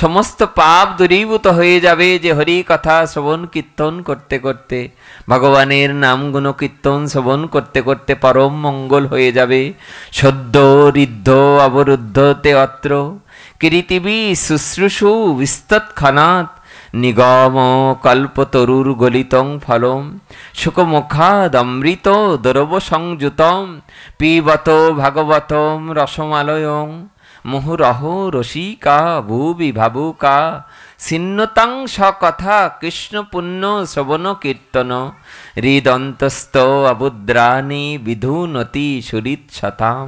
সমস্ত পাপ দূরীভূত হয়ে যাবে যে হরি কথা শ্রবণ কীর্তন করতে করতে, ভগবানের নাম গুণ কীর্তন শ্রবণ করতে করতে পরম মঙ্গল হয়ে যাবে। সদ্য ঋদ্ধ অবরুদ্ধতে অত্র কিরিতিবি শুশ্রূষু বিস্তৎক্ষণাৎ নিগম কল্পতরুর গলিতং ফলম শুকমুখাদমৃত দরব সংযুতম পিবত ভাগবতম রসমালয়ং মুহুরহ রসিকা ভুবি ভাবুকা ছিন্নতাং সকথা কৃষ্ণ পুণ্য শ্রবণ কীর্তন হৃদন্তস্থ অবুদ্রাণি বিধুনতি সুরিৎসতাম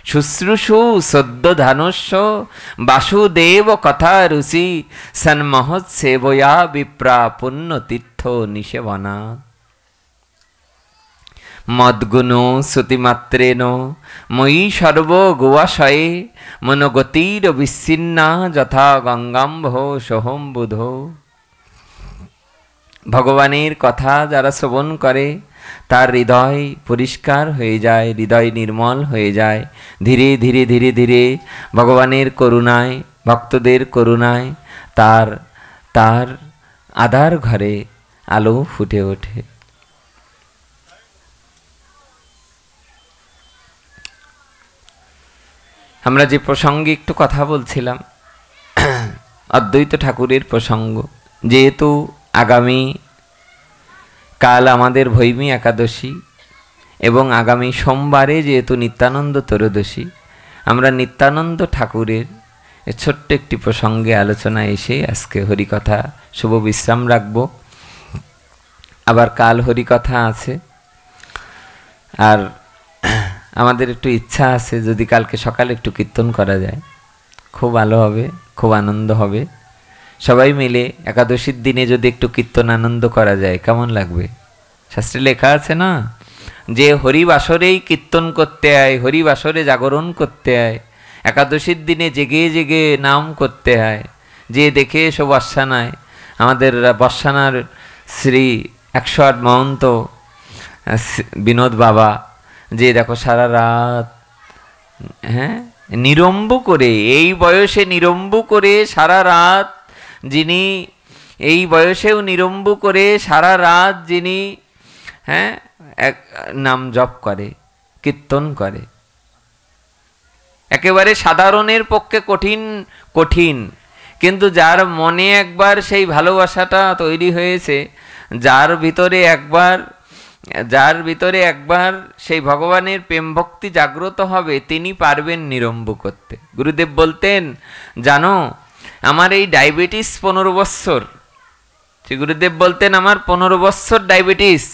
শুশ্রূষু সদ্যধানস্য বাসুদেব কথা রুচি সন্মহৎসেবয়া বিপ্রা পুণ্যতীর্থ নিষেবনা। মদ্গুণ শ্রুতিমাত্রেণ ময়ী সর্ব গোয়াশয়ে মনোগতির বিচ্ছিন্না যথা গঙ্গাম্ভ সোহম বুধ। ভগবানের কথা যারা শ্রবণ করে তার হৃদয় পরিষ্কার হয়ে যায়, হৃদয় নির্মল হয়ে যায়। ধীরে ধীরে ধীরে ধীরে ভগবানের করুণায়, ভক্তদের করুণায় তার আধার ঘরে আলো ফুটে ওঠে। আমরা যে প্রসঙ্গে একটু কথা বলছিলাম, অদ্বৈত ঠাকুরের প্রসঙ্গ, যেহেতু আগামী কাল আমাদের ভৈমী একাদশী এবং আগামী সোমবারে যেহেতু নিত্যানন্দ ত্রয়োদশী, আমরা নিত্যানন্দ ঠাকুরের ছোট্ট একটি প্রসঙ্গে আলোচনা এসে আজকে হরিকথা শুভ বিশ্রাম রাখব। আবার কাল হরিকথা আছে, আর আমাদের একটু ইচ্ছা আছে যদি কালকে সকালে একটু কীর্তন করা যায়, খুব ভালো হবে, খুব আনন্দ হবে। সবাই মিলে একাদশীর দিনে যদি একটু কীর্তন আনন্দ করা যায় কেমন লাগবে? শাস্ত্রে লেখা আছে না, যে হরিবাসরেই কীর্তন করতে হয়, হরিবাসরে জাগরণ করতে হয়, একাদশীর দিনে জেগে জেগে নাম করতে হয়। যে দেখে এসো বর্ষানায়, আমাদের বর্ষানার শ্রী 108 মহন্ত বিনোদ বাবা, যে দেখো সারা রাত নিরম্ব করে, এই বয়সে নিরম্ব করে সারা রাত, যিনি এই বয়সেও নিরম্ব করে সারা রাত যিনি এক নাম জপ করে, কীর্তন করে, একেবারে সাধারণের পক্ষে কঠিন, কিন্তু যার মনে একবার সেই ভালোবাসাটা তৈরি হয়েছে, যার ভিতরে একবার সেই ভগবানের প্রেম ভক্তি জাগ্রত হবে, তিনি পারবেন নিরম্ব করতে। গুরুদেব বলতেন, জানো আমার এই ডায়াবেটিস 15 বৎসর, শ্রী গুরুদেব বলতেন আমার 15 বৎসর ডায়াবেটিস,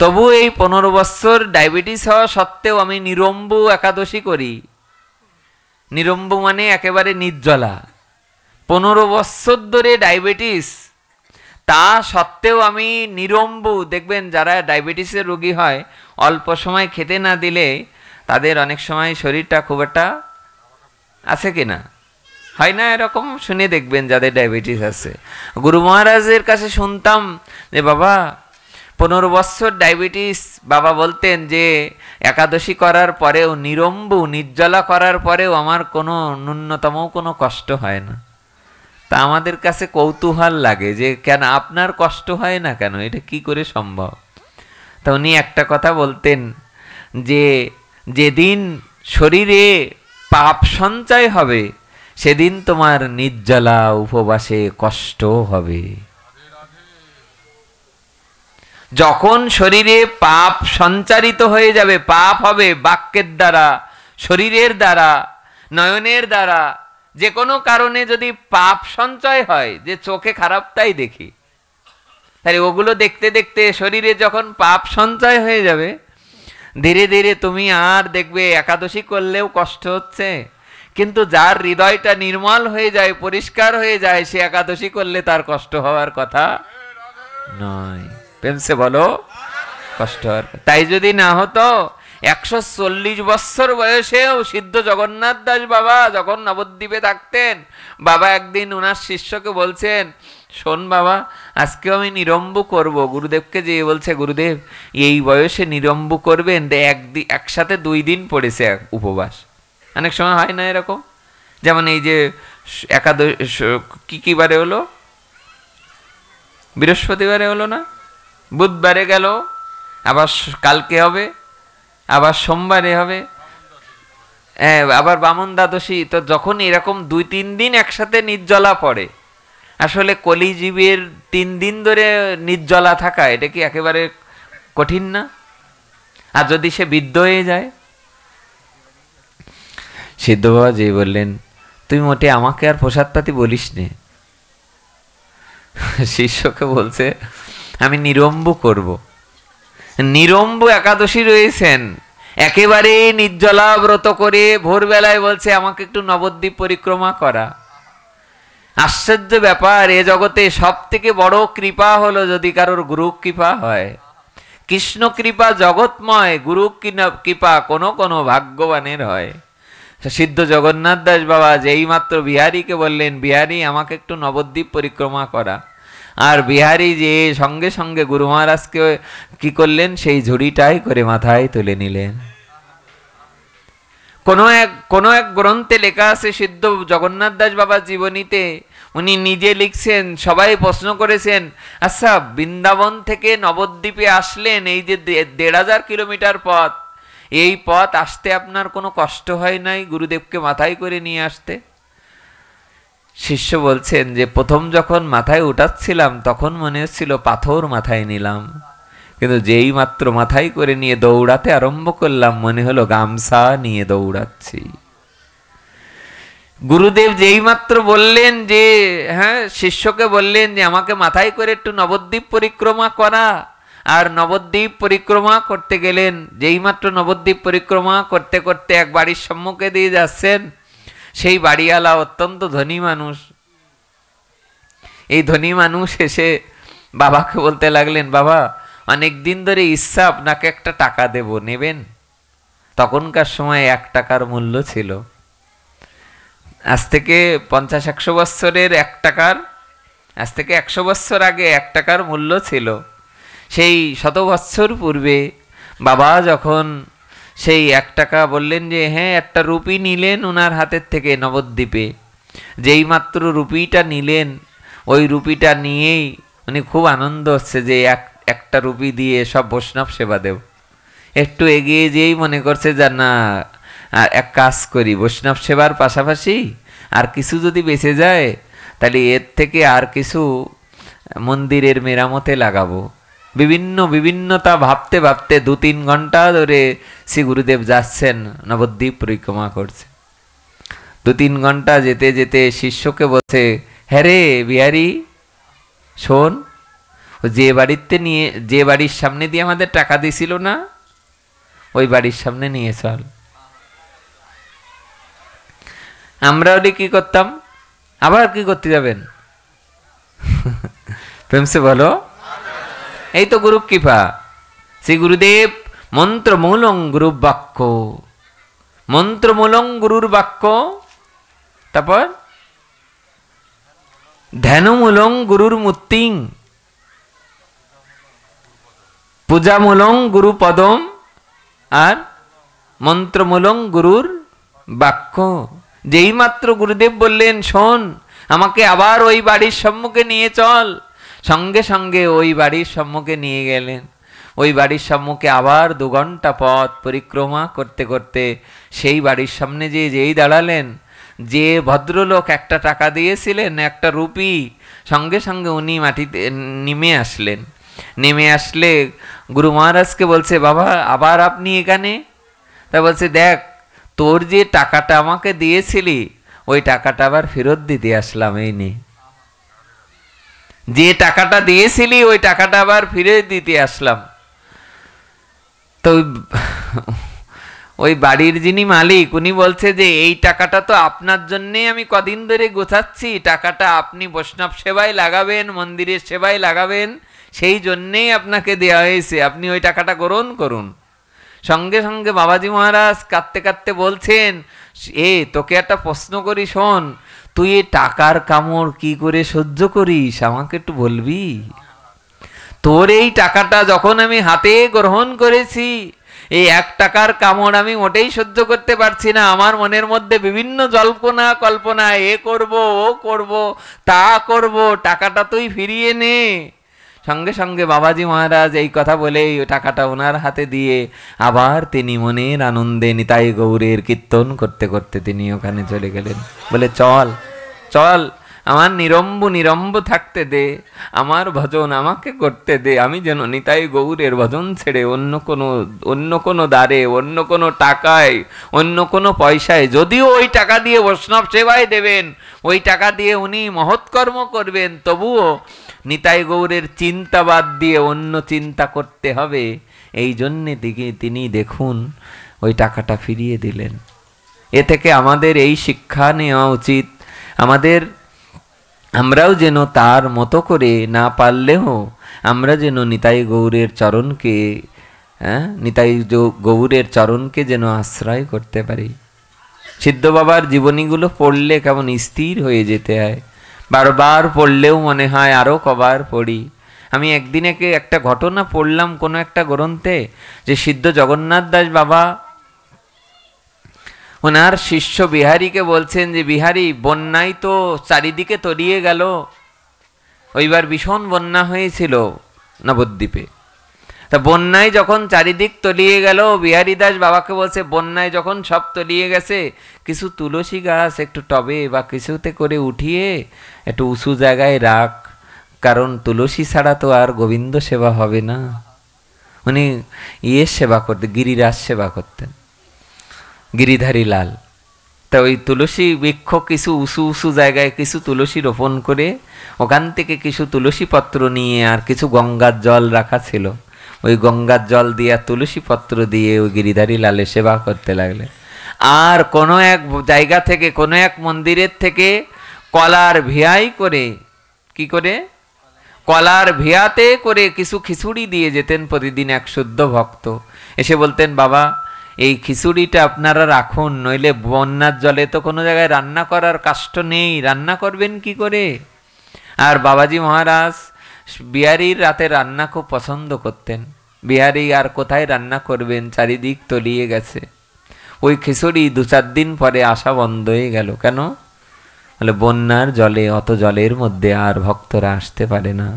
তবু এই 15 বৎসর ডায়াবেটিস হওয়া সত্ত্বেও আমি নিরম্ব একাদশী করি। নিরম্ব মানে একেবারে নির্জলা। 15 বৎসর ধরে ডায়াবেটিস, তা সত্ত্বেও আমি নিরম্ব। দেখবেন যারা ডায়াবেটিসের রোগী হয়, অল্প সময় খেতে না দিলে তাদের অনেক সময় শরীরটা খুব একটা আছে কিনা, হয় না? এরকম শুনে দেখবেন যাদের ডায়াবেটিস আছে। গুরু মহারাজের কাছে শুনতাম যে বাবা 15 বৎসর ডায়াবেটিস, বাবা বলতেন যে একাদশী করার পরেও, নিরম্ব নির্জলা করার পরেও আমার কোনো ন্যূনতম কোনো কষ্ট হয় না। তা আমাদের কাছে কৌতূহল লাগে যে কেন আপনার কষ্ট হয় না, কেন এটা কি করে সম্ভব? তা উনি একটা কথা বলতেন যে যেদিন শরীরে পাপ সঞ্চয় হবে সেদিন তোমার নির্জলা উপবাসে কষ্ট হবে। যখন শরীরে পাপ সঞ্চারিত হয়ে যাবে, পাপ হবে বাক্যের দ্বারা, শরীরের দ্বারা, নয়নের দ্বারা, যে কোনো কারণে যদি পাপ সঞ্চয় হয়, যে চোখে খারাপটাই দেখি, তাহলে ওগুলো দেখতে দেখতে শরীরে যখন পাপ সঞ্চয় হয়ে যাবে, ধীরে ধীরে তুমি আর দেখবে একাদশী করলেও কষ্ট হচ্ছে, কিন্তু যার হৃদয়টা নির্মল হয়ে যায়, পরিষ্কার হয়ে যায়, সে একাদশী করলে তার কষ্ট হওয়ার কথা নয়। প্রেমসে বলো, কষ্ট হওয়ার। তাই যদি না হতো, 140 বৎসর বয়সেও সিদ্ধ জগন্নাথ দাস বাবা যখন নবদ্বীপে থাকতেন, বাবা একদিন ওনার শিষ্যকে বলছেন, শোন বাবা, আজকেও আমি নিরম্বু করব। গুরুদেবকে যে বলছে, গুরুদেব এই বয়সে নিরম্বু করবেন? একসাথে 2 দিন পড়েছে উপবাস। অনেক সময় হয় না এরকম, যেমন এই যে একাদশ কি বারে হলো, বৃহস্পতিবারে হলো না, বুধবারে গেল, আবার কালকে হবে, আবার সোমবারে হবে, আবার বামন দ্বাদশী। তো যখন এরকম 2-3 দিন একসাথে নির্জলা পড়ে, আসলে কলিজীবের 3 দিন ধরে নির্জলা থাকা, এটা কি একেবারে কঠিন না? আর যদি সে বিদ্ধ হয়ে যায়? সিদ্ধ বাবা যে বললেন, তুই মোটে আমাকে আর প্রসাদ পাতি বলিস নে। শিষ্যকে বলছে, আমি নিরম্বু করব। নিরম্বু একাদশী রয়েছেন, একেবারে নির্জলা ব্রত করে ভোরবেলায় বলছে আমাকে একটু নবদ্বীপ পরিক্রমা করা। আশ্চর্য ব্যাপার, এ জগতে সব থেকে বড় কৃপা হলো যদি কারোর গুরু কৃপা হয়। কৃষ্ণ কৃপা জগৎময়, গুরু কৃপা কোনো কোনো ভাগ্যবানের হয়। সিদ্ধ জগন্নাথ দাস বাবা যেই মাত্র বিহারীকে বললেন, বিহারী আমাকে একটু নবদ্বীপ পরিক্রমা করা, আর বিহারী যে সঙ্গে সঙ্গে গুরু মহারাজকে কি করলেন, সেই ঝুড়িটাই করে মাথায় তুলে নিলেন। কোনো এক গ্রন্থে লেখা আছে, সিদ্ধ জগন্নাথ দাস বাবা জীবনীতে উনি নিজে লিখছেন, সবাই প্রশ্ন করেছেন, আচ্ছা বৃন্দাবন থেকে নবদ্বীপে আসলেন, এই যে 1500 কিলোমিটার পথ, এই পথ আসতে আপনার কোনো কষ্ট হয় নাই গুরুদেবকে মাথায় করে নিয়ে আসতে? শিষ্য বলছেন যে প্রথম যখন মাথায় উঠাচ্ছিলাম তখন মনে হচ্ছিল পাথর মাথায় নিলাম, কিন্তু যেই মাত্র মাথায় করে নিয়ে দৌড়াতে আরম্ভ করলাম মনে হলো গামছা নিয়ে দৌড়াচ্ছি। গুরুদেব যেই মাত্র বললেন যে হ্যাঁ, শিষ্যকে বললেন যে আমাকে মাথায় করে একটু নবদ্বীপ পরিক্রমা করা, আর নবদ্বীপ পরিক্রমা করতে গেলেন। যেই মাত্র নবদ্বীপ পরিক্রমা করতে করতে এক বাড়ির সম্মুখে দিয়ে যাচ্ছেন, সেই বাড়িওয়ালা অত্যন্ত ধনী মানুষ। এই ধনী মানুষ এসে বাবাকে বলতে লাগলেন, বাবা অনেক দিন ধরে ইচ্ছা আপনাকে একটা টাকা দেব, নেবেন? তখনকার সময় 1 টাকার মূল্য ছিল। আজ থেকে 50-100 বৎসরের 1 টাকার, আজ থেকে 100 বৎসর আগে 1 টাকার মূল্য ছিল। সেই 100 বৎসর পূর্বে বাবা যখন সেই 1 টাকা বললেন যে হ্যাঁ, একটা রুপি নিলেন ওনার হাতের থেকে নবদ্বীপে। যেই মাত্র রুপিটা নিলেন, ওই রুপিটা নিয়েই উনি খুব আনন্দ হচ্ছে যে একটা রুপি দিয়ে সব বৈষ্ণব সেবা দেব। একটু এগিয়ে যেয়েই মনে করছে যে না, আর এক কাজ করি, বৈষ্ণব সেবার পাশাপাশি আর কিছু যদি বেঁচে যায় তাহলে এর থেকে আর কিছু মন্দিরের মেরামতে লাগাবো। বিভিন্নতা ভাবতে ভাবতে 2-3 ঘন্টা ধরে শ্রী গুরুদেব যাচ্ছেন, নবদ্বীপ পরিক্রমা করছে। 2-3 ঘন্টা যেতে যেতে শিষ্যকে বলছে, হ্যাঁ রে বিহারী, শোন, যে বাড়ির সামনে দিয়ে আমাদের টাকা দিছিল না, ওই বাড়ির সামনে নিয়ে চল। আমরা ওটি কি করতাম? আবার কি করতে যাবেন? প্রেমসে বলো, এই তো গুরু কৃপা। শ্রী গুরুদেব মন্ত্রমূলং গুরু বাক্য, মন্ত্রমূলং গুরুর বাক্য, তারপর ধ্যানমূলং গুরুর মূর্তিং, পূজামূলং গুরু পদম, আর মন্ত্রমূলং গুরুর বাক্য। যেই মাত্র গুরুদেব বললেন শোন, আমাকে আবার ওই বাড়ির সম্মুখে নিয়ে চল, সঙ্গে সঙ্গে ওই বাড়ির সম্মুখে নিয়ে গেলেন। ওই বাড়ির সম্মুখে আবার 2 ঘন্টা পথ পরিক্রমা করতে করতে সেই বাড়ির সামনে যেই দাঁড়ালেন, যে ভদ্রলোক 1 টাকা দিয়েছিলেন, 1 রুপি, সঙ্গে সঙ্গে উনি মাটিতে নেমে আসলেন। নেমে আসলে গুরু মহারাজকে বলছে, বাবা আবার আপনি এখানে? তা বলছে, দেখ তোর যে টাকাটা আমাকে দিয়েছিলি, ওই টাকাটা আবার ফেরত দিতে আসলাম, এই নে। যে টাকাটা দিয়েছিলি ওই টাকাটা আবার ফিরে দিতে আসলাম। তো ওই বাড়ির যিনি মালিক উনি বলছে যে এই টাকাটা তো আপনার জন্যেই আমি কদিন ধরে গোছাচ্ছি, টাকাটা আপনি বৈষ্ণব সেবায় লাগাবেন, মন্দিরের সেবায় লাগাবেন, সেই জন্যেই আপনাকে দেওয়া হয়েছে, আপনি ওই টাকাটা গ্রহণ করুন। সঙ্গে সঙ্গে বাবাজি মহারাজ কাঁদতে কাঁদতে বলছেন, তোকে একটা প্রশ্ন করি, শোন, তুই এই টাকার কামড় কি করে সহ্য করিস আমাকে একটু বলবি? তোর এই টাকাটা যখন আমি হাতে গ্রহণ করেছি, এই 1 টাকার কামড় আমি মোটেই সহ্য করতে পারছি না। আমার মনের মধ্যে বিভিন্ন জল্পনা কল্পনা, এ করব, ও করব, তা করব, টাকাটা তুই ফিরিয়ে নে। সঙ্গে সঙ্গে বাবাজি মহারাজ এই কথা বলেই টাকাটা ওনার হাতে দিয়ে আবার তিনি মনের আনন্দে নিতাই গৌরের কীর্তন করতে করতে তিনি ওখানে চলে গেলেন। বলে, চল চল, আমার নিরম্ব থাকতে দে, আমার ভজন আমাকে করতে দে, আমি যেন নিতাই গৌরের ভজন ছেড়ে অন্য কোনো দ্বারে, অন্য কোনো টাকায়, অন্য কোনো পয়সায়, যদিও ওই টাকা দিয়ে বৈষ্ণব সেবায় দেবেন, ওই টাকা দিয়ে উনি মহৎকর্ম করবেন, তবুও নিতাই গৌরের চিন্তা বাদ দিয়ে অন্য চিন্তা করতে হবে। এই জন্যে তিনি দেখুন ওই টাকাটা ফিরিয়ে দিলেন। এ থেকে আমাদের এই শিক্ষা নেওয়া উচিত, আমরাও যেন তার মতো করে, না পারলেও আমরা যেন নিতাই গৌরের চরণকে, নিতাই গৌরের চরণকে যেন আশ্রয় করতে পারি। সিদ্ধ বাবার জীবনীগুলো পড়লে কেমন স্থির হয়ে যেতে হয়, বারবার পড়লেও মনে হয় আরও কবার পড়ি। আমি একদিনে একটা ঘটনা পড়লাম কোনো একটা গ্রন্থে, যে সিদ্ধ জগন্নাথ দাস বাবা ওনার শিষ্য বিহারীকে বলছেন যে, বিহারী, বন্যায় তো চারিদিকে তলিয়ে গেল, ওইবার ভীষণ বন্যা হয়েছিল নবদ্বীপে। তা বন্যায় যখন চারিদিক তলিয়ে গেল, বিহারী দাস বাবাকে বলছে, বন্যায় যখন সব তলিয়ে গেছে, কিছু তুলসী গাছ একটু টবে বা কিছুতে করে উঠিয়ে একটু উঁচু জায়গায় রাখ, কারণ তুলসী ছাড়া তো আর গোবিন্দ সেবা হবে না। উনি সেবা করতেন, গিরিরাজ সেবা করতেন, গিরিধারী লাল। তা ওই তুলসী বৃক্ষ কিছু উঁচু জায়গায় কিছু তুলসী রোপণ করে ওখান থেকে কিছু তুলসী পত্র নিয়ে আর কিছু গঙ্গার জল রাখা ছিল, ওই গঙ্গার জল দিয়ে তুলসী পত্র দিয়ে ওই গিরিধারী লালে সেবা করতে লাগলেন। আর কোনো এক জায়গা থেকে, কোনো এক মন্দিরের থেকে কলার ভিয়াই করে, কি করে, কলার ভিয়াতে করে কিছু খিচুড়ি দিয়ে যেতেন প্রতিদিন এক শুদ্ধ ভক্ত। এসে বলতেন, বাবা এই খিচুড়িটা আপনারা রাখুন, নইলে বন্যার জলে তো কোনো জায়গায় রান্না করার কাষ্ট নেই, রান্না করবেন কি করে? আর বাবাজি মহারাজ বিহারীর রাতে রান্না খুব পছন্দ করতেন। বিহারী আর কোথায় রান্না করবেন, চারিদিক তলিয়ে গেছে। ওই খিচুড়ি 2-4 দিন পরে আসা বন্ধ হয়ে গেল। কেন? বলে, বন্যার জলে, অত জলের মধ্যে আর ভক্তরা আসতে পারে না।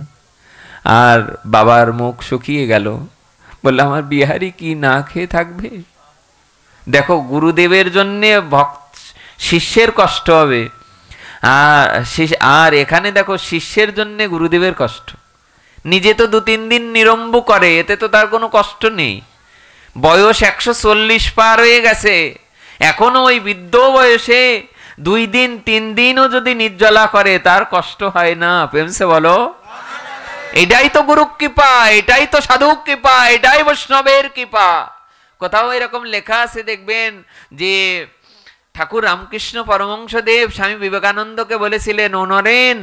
আর বাবার মুখ শুকিয়ে গেল। বললে, আমার বিহারী কি না খেয়ে থাকবে? দেখো, গুরুদেবের জন্যে শিষ্যের কষ্ট হবে, আর এখানে দেখো শিষ্যের জন্যে গুরুদেবের কষ্ট। নিজে তো 2-3 দিন নিরম্ব করে, এতে তো তার কোনো কষ্ট নেই। বয়স 140 পার হয়ে গেছে, এখনো ওই বৃদ্ধ বয়সে 2 দিন 3 দিনও যদি নির্জলা করে তার কষ্ট হয় না? প্রেমসে বলো, এটাই তো গুরু কৃপা, এটাই তো সাধু কৃপা, এটাই বৈষ্ণবের কৃপা। কোথাও এরকম লেখা আছে দেখবেন যে ঠাকুর রামকৃষ্ণ পরমহংসদেব স্বামী বিবেকানন্দকে বলেছিলেন, নরেন,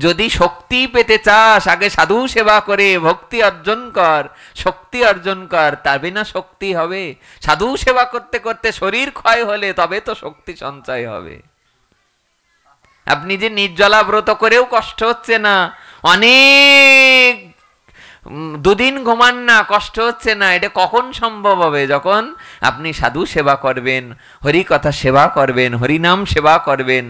যদি শক্তি পেতে চাস আগে সাধু সেবা করে ভক্তি অর্জন কর, শক্তি অর্জন কর, তবে না শক্তি হবে। সাধু সেবা করতে করতে শরীর ক্ষয় হলে তবে তো শক্তি সঞ্চয় হবে। আপনি যে নির্জলা ব্রত করেও কষ্ট হচ্ছে না, অনেক 2 দিন ঘুমান না, কষ্ট হচ্ছে না, এটা কখন সম্ভব হবে? যখন আপনি সাধু সেবা করবেন, হরি কথা সেবা করবেন, হরিনাম সেবা করবেন।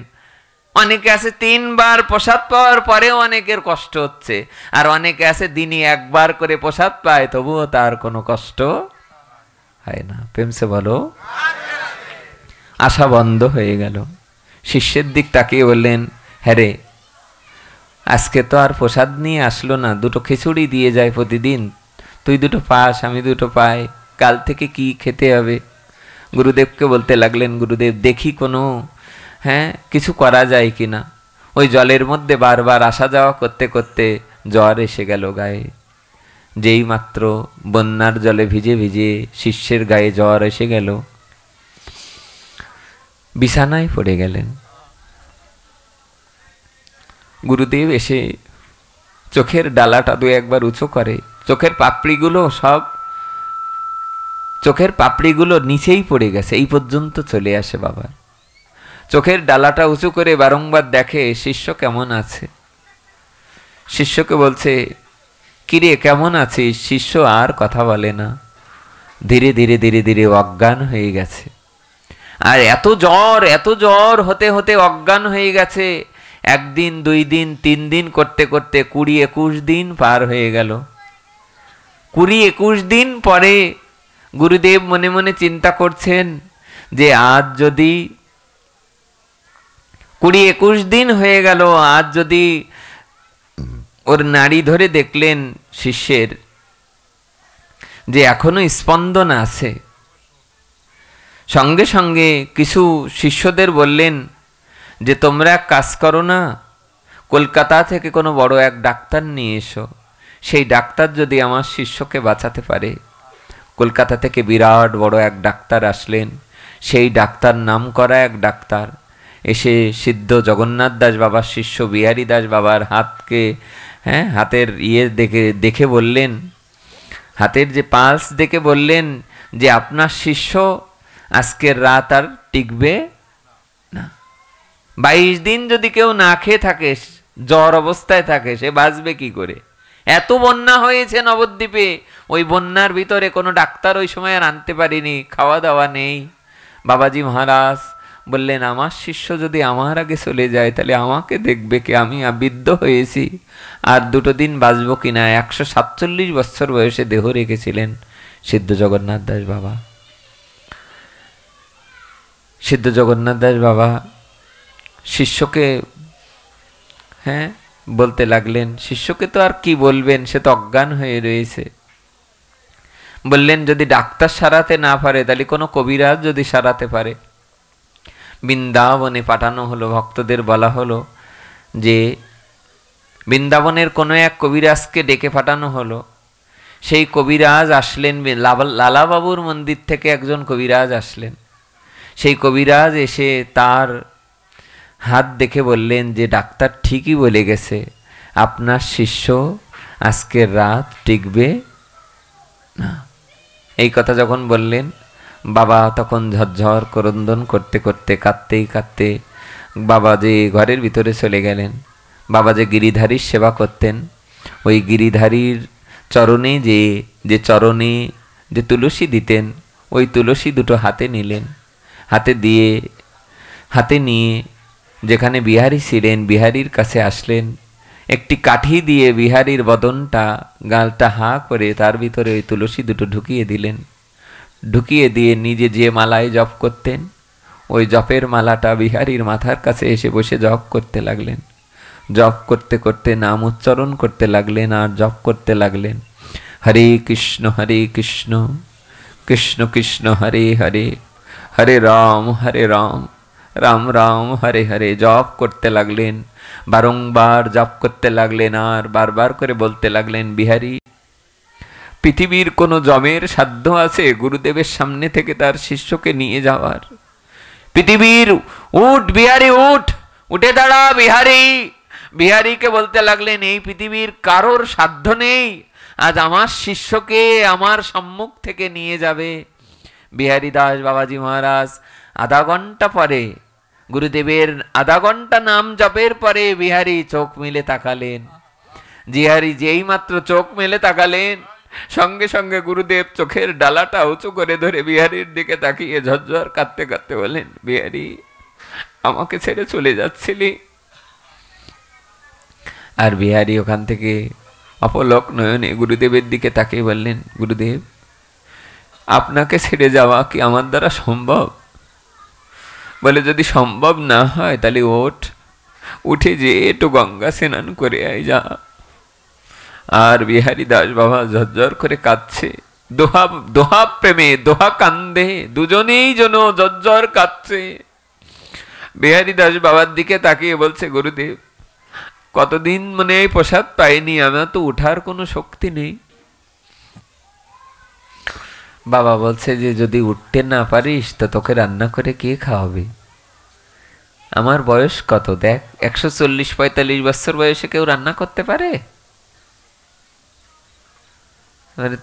অনেকে আছে 3 বার প্রসাদ পাওয়ার পরেও অনেকের কষ্ট হচ্ছে, আর অনেকে আছে দিনে 1 বার করে প্রসাদ পায় তবুও তার কোনো কষ্ট হয় না। প্রেমসে বলো, আশা বন্ধ হয়ে গেল। শিষ্যের দিক তাকিয়ে বললেন, হ্যাঁ রে, আজকে তো আর প্রসাদ নিয়ে আসলো না, 2টো খিচুড়ি দিয়ে যায় প্রতিদিন, তুই 2টো পাস, আমি 2টো পাই, কাল থেকে কি খেতে হবে? গুরুদেবকে বলতে লাগলেন, গুরুদেব দেখি কোনো কিছু করা যায় কিনা। ওই জলের মধ্যে বারবার আসা যাওয়া করতে করতে জ্বর এসে গেল গায়ে। যেই মাত্র বন্যার জলে ভিজে ভিজে শিষ্যের গায়ে জ্বর এসে গেল, বিছানায় পড়ে গেলেন। গুরুদেব এসে চোখের ডালাটা দু একবার উঁচু করে, চোখের পাপড়িগুলো নিচেই পড়ে গেছে, এই পর্যন্ত চলে আসে বাবা। চোখের ডালাটা উঁচু করে বারংবার দেখে শিষ্য কেমন আছে। শিষ্যকে বলছে, কিরে কেমন আছিস? শিষ্য আর কথা বলে না, ধীরে ধীরে ধীরে ধীরে অজ্ঞান হয়ে গেছে। আর এত জ্বর হতে হতে অজ্ঞান হয়ে গেছে। একদিন, 2 দিন, 3 দিন করতে করতে 20-21 দিন পার হয়ে গেল। 20-21 দিন পরে গুরুদেব মনে মনে চিন্তা করছেন যে আজ যদি 20-21 দিন হয়ে গেল, আজ যদি ওর নাড়ি ধরে দেখলেন শিষ্যের যে এখনো স্পন্দন আছে। সঙ্গে সঙ্গে কিছু শিষ্যদের বললেন যে তোমরা এক কাজ করো না, কলকাতা থেকে কোনো বড় এক ডাক্তার নিয়ে এসো, সেই ডাক্তার যদি আমার শিষ্যকে বাঁচাতে পারে। কলকাতা থেকে বিরাট বড় এক ডাক্তার আসলেন। সেই ডাক্তার নাম করা এক ডাক্তার এসে সিদ্ধ জগন্নাথ দাস বাবার শিষ্য বিহারী দাস বাবার হাতের দেখে বললেন, হাতের যে পালস দেখে বললেন যে আপনার শিষ্য আজকের রাত আর টিকবে না। 22 দিন যদি কেউ না খেয়ে থাকে, জ্বর অবস্থায় থাকে, সে বাঁচবে কি করে? এত বন্যা হয়েছে নবদ্বীপে, ওই বন্যার ভিতরে কোনো ডাক্তার ওই সময় আর আনতে পারিনি, খাওয়া দাওয়া নেই। বাবাজি মহারাজ বললেন, আমার শিষ্য যদি আমার আগে চলে যায় তাহলে আমাকে দেখবে কে? আমি বৃদ্ধ হয়েছি, আর 2 দিন বাঁচবো কিনা। 147 বছর বয়সে দেহ রেখেছিলেন সিদ্ধ জগন্নাথ দাস বাবা। সিদ্ধ জগন্নাথ দাস বাবা শিষ্যকে বলতে লাগলেন, শিষ্যকে তো আর কি বলবেন, সে তো অজ্ঞান হয়ে রয়েছে। বললেন, যদি ডাক্তার সারাতে না পারে তাহলে কোনো কবিরাজ যদি সারাতে পারে। বৃন্দাবনে পাঠানো হলো, ভক্তদের বলা হলো যে বৃন্দাবনের কোনো এক কবিরাজকে ডেকে পাঠানো হলো। সেই কবিরাজ আসলেন, লালাবাবুর মন্দির থেকে একজন কবিরাজ আসলেন। সেই কবিরাজ এসে তার হাত দেখে বললেন যে ডাক্তার ঠিকই বলে গেছে, আপনার শিষ্য আজকের রাত টিকবে না। এই কথা যখন বললেন, বাবা তখন ঝরঝর করন্দন করতে করতে কাঁদতেই কাঁদতে বাবা যে ঘরের ভিতরে চলে গেলেন। বাবা যে গিরিধারীর সেবা করতেন, ওই গিরিধারীর চরণে চরণে যে তুলসী দিতেন, ওই তুলসী দুটো হাতে নিলেন। হাতে নিয়ে যেখানে বিহারী ছিলেন, বিহারীর কাছে আসলেন। একটি কাঠি দিয়ে বিহারীর বদনটা, গালটা হাঁ করে তার ভিতরে ওই তুলসী দুটো ঢুকিয়ে দিলেন। ঢুকিয়ে দিয়ে নিজে যে মালায় জপ করতেন, ওই জপের মালাটা বিহারীর মাথার কাছে এসে বসে জপ করতে লাগলেন। জপ করতে করতে নাম উচ্চারণ করতে লাগলেন আর জপ করতে লাগলেন, হরে কৃষ্ণ কৃষ্ণ কৃষ্ণ হরে হরে, হরে রাম রাম রাম হরে হরে। জপ করতে লাগলেন, বারংবার জপ করতে লাগলেন আর বারবার করে বলতে লাগলেন, বিহারী, পৃথিবীর কোনো জমের সাধ্য আছে গুরুদেবের সামনে থেকে তার শিষ্যকে নিয়ে যাওয়ার? পৃথিবীর উঠ বিহারী, উঠে দাঁড়া বিহারী। বিহারীকে বলতে লাগলেন, এই পৃথিবীর কারোর সাধ্য নেই আজ আমার শিষ্যকে আমার সম্মুখ থেকে নিয়ে যাবে। বিহারী দাস বাবাজি মহারাজ আধা ঘন্টা পরে, গুরুদেবের আধা ঘন্টা নাম জপের পরে বিহারী চোখ মেলে তাকালেন। বিহারী যেই মাত্র চোখ মেলে তাকালেন, সঙ্গে সঙ্গে গুরুদেব চোখের ডালাটা উঁচু করে ধরে বিহারীর দিকে তাকিয়ে ঝরঝর কাঁদতে কাঁদতে বলেন, বিহারী, আমাকে ছেড়ে চলে যাচ্ছিলি? আর বিহারী ওখান থেকে অপলক নয়নে গুরুদেবের দিকে তাকিয়ে বললেন, গুরুদেব, আপনাকে ছেড়ে যাওয়া কি আমার দ্বারা সম্ভব? বলে, যদি সম্ভব না হয় তাহলে উঠে যে একটু গঙ্গা স্নান করে আয় যা। আর বিহারী দাস বাবা ঝরঝর করে কাঁদছে, দোহা প্রেমে দোহা কান্দে, দুজনেই যেন ঝরঝর কাঁদছে। বিহারী দাস বাবার দিকে তাকিয়ে বলছে, গুরুদেব কতদিন মানে এই প্রসাদ পাইনি, আমার তো উঠার কোনো শক্তি নেই। বাবা বলছে যে যদি উঠতে না পারিস তো তোকে রান্না করে কে খাওয়াবে? আমার বয়স কত দেখ, 140-45 বছর বয়সে কেউ রান্না করতে পারে?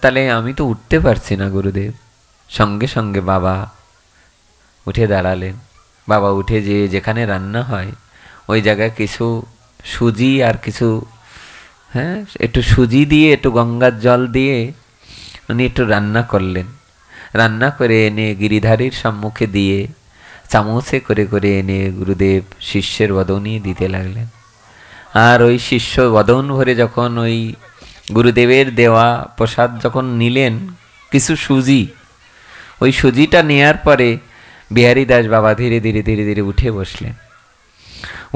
তাহলে আমি তো উঠতে পারছি না গুরুদেব। সঙ্গে সঙ্গে বাবা উঠে দাঁড়ালেন। বাবা উঠে যেখানে রান্না হয় ওই জায়গায় কিছু সুজি আর কিছু একটু সুজি দিয়ে একটু গঙ্গার জল দিয়ে উনি একটু রান্না করলেন। রান্না করে এনে গিরিধারীর সম্মুখে দিয়ে চামচে করে করে এনে গুরুদেব শিষ্যের বদনে দিতে লাগলেন। আর ওই শিষ্য বদন ভরে যখন ওই গুরুদেবের দেওয়া প্রসাদ যখন নিলেন, কিছু সুজি, ওই সুজিটা নেয়ার পরে বিহারী দাস বাবা ধীরে ধীরে ধীরে ধীরে উঠে বসলেন।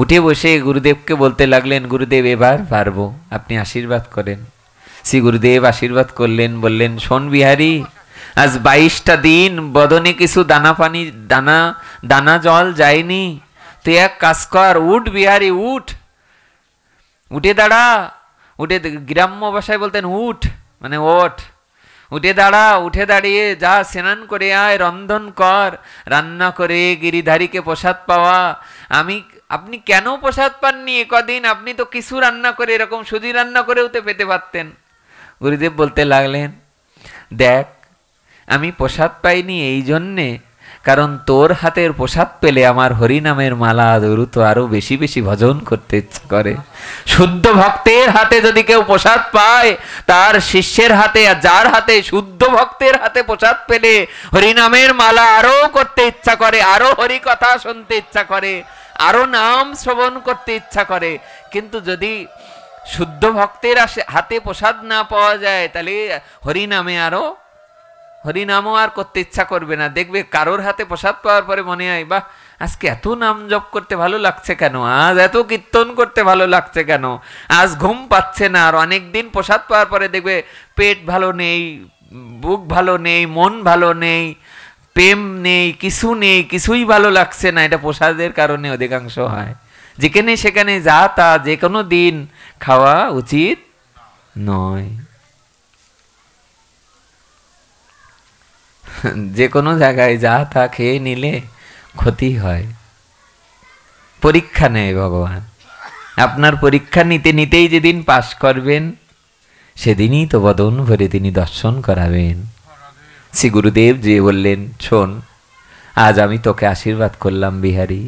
উঠে বসে গুরুদেবকে বলতে লাগলেন, গুরুদেব এবার পারবো, আপনি আশীর্বাদ করেন। শ্রী গুরুদেব আশীর্বাদ করলেন, বললেন, শোন বিহারী, আজ 22টা দিন বদনে কিছু দানা পানি দানা জল যায়নি। তুই এক কাজ কর, উঠ বিহারী, উঠ, উঠে দাঁড়া। উঠে, গ্রাম্য ভাষায় বলতেন উঠ মানে ওঠ। উঠে দাঁড়া, উঠে দাঁড়িয়ে যা স্নান করে আয়, রন্ধন কর, রান্না করে গিরিধারীকে প্রসাদ পাওয়া। আপনি কেন প্রসাদ পাননি কদিন? আপনি তো কিছু রান্না করে, এরকম সুজি রান্না করেও তো পেতে পারতেন। গুরুদেব বলতে লাগলেন, দেখ আমি প্রসাদ পাইনি এই জন্যে কারণ তোর হাতের প্রসাদ পেলে আমার হরিনামের মালা দ্রুত আরো বেশি বেশি ভজন করতে ইচ্ছা করে। শুদ্ধ ভক্তের হাতে যদি কেউ প্রসাদ পায়, তার শিষ্যের হাতে, যার হাতে শুদ্ধ ভক্তের হাতে প্রসাদ পেলে হরিনামের মালা আরো করতে ইচ্ছা করে, আরো হরি কথা শুনতে ইচ্ছা করে, আরো নাম শ্রবণ করতে ইচ্ছা করে। কিন্তু যদি শুদ্ধ ভক্তের হাতে প্রসাদ না পাওয়া যায়, তাহলে হরিনামও আর করতে ইচ্ছা করবে না। দেখবে কারোর হাতে প্রসাদ পাওয়ার পরে মনে হয়, বাহ আজকে এত নাম জপ করতে ভালো লাগছে কেন, আজ এত কীর্তন করতে ভালো লাগছে কেন, আজ ঘুম পাচ্ছে না। আর অনেকদিন প্রসাদ পাওয়ার পরে দেখবে পেট ভালো নেই, বুক ভালো নেই, মন ভালো নেই, প্রেম নেই, কিছু নেই, কিছুই ভালো লাগছে না। এটা প্রসাদের কারণে অধিকাংশ হয়। যেখানে সেখানে যা তা যে কোনো দিন খাওয়া উচিত নয়। যে কোনো জায়গায় যা তা খেয়ে নিলে ক্ষতি হয়। পরীক্ষা নেয় ভগবান। আপনার পরীক্ষা নিতে নিতেই যেদিন পাশ করবেন, সেদিনই তো বদন ভরে তিনি দর্শন করাবেন। শ্রী গুরুদেব যে বললেন, শোন, আজ আমি তোকে আশীর্বাদ করলাম বিহারী,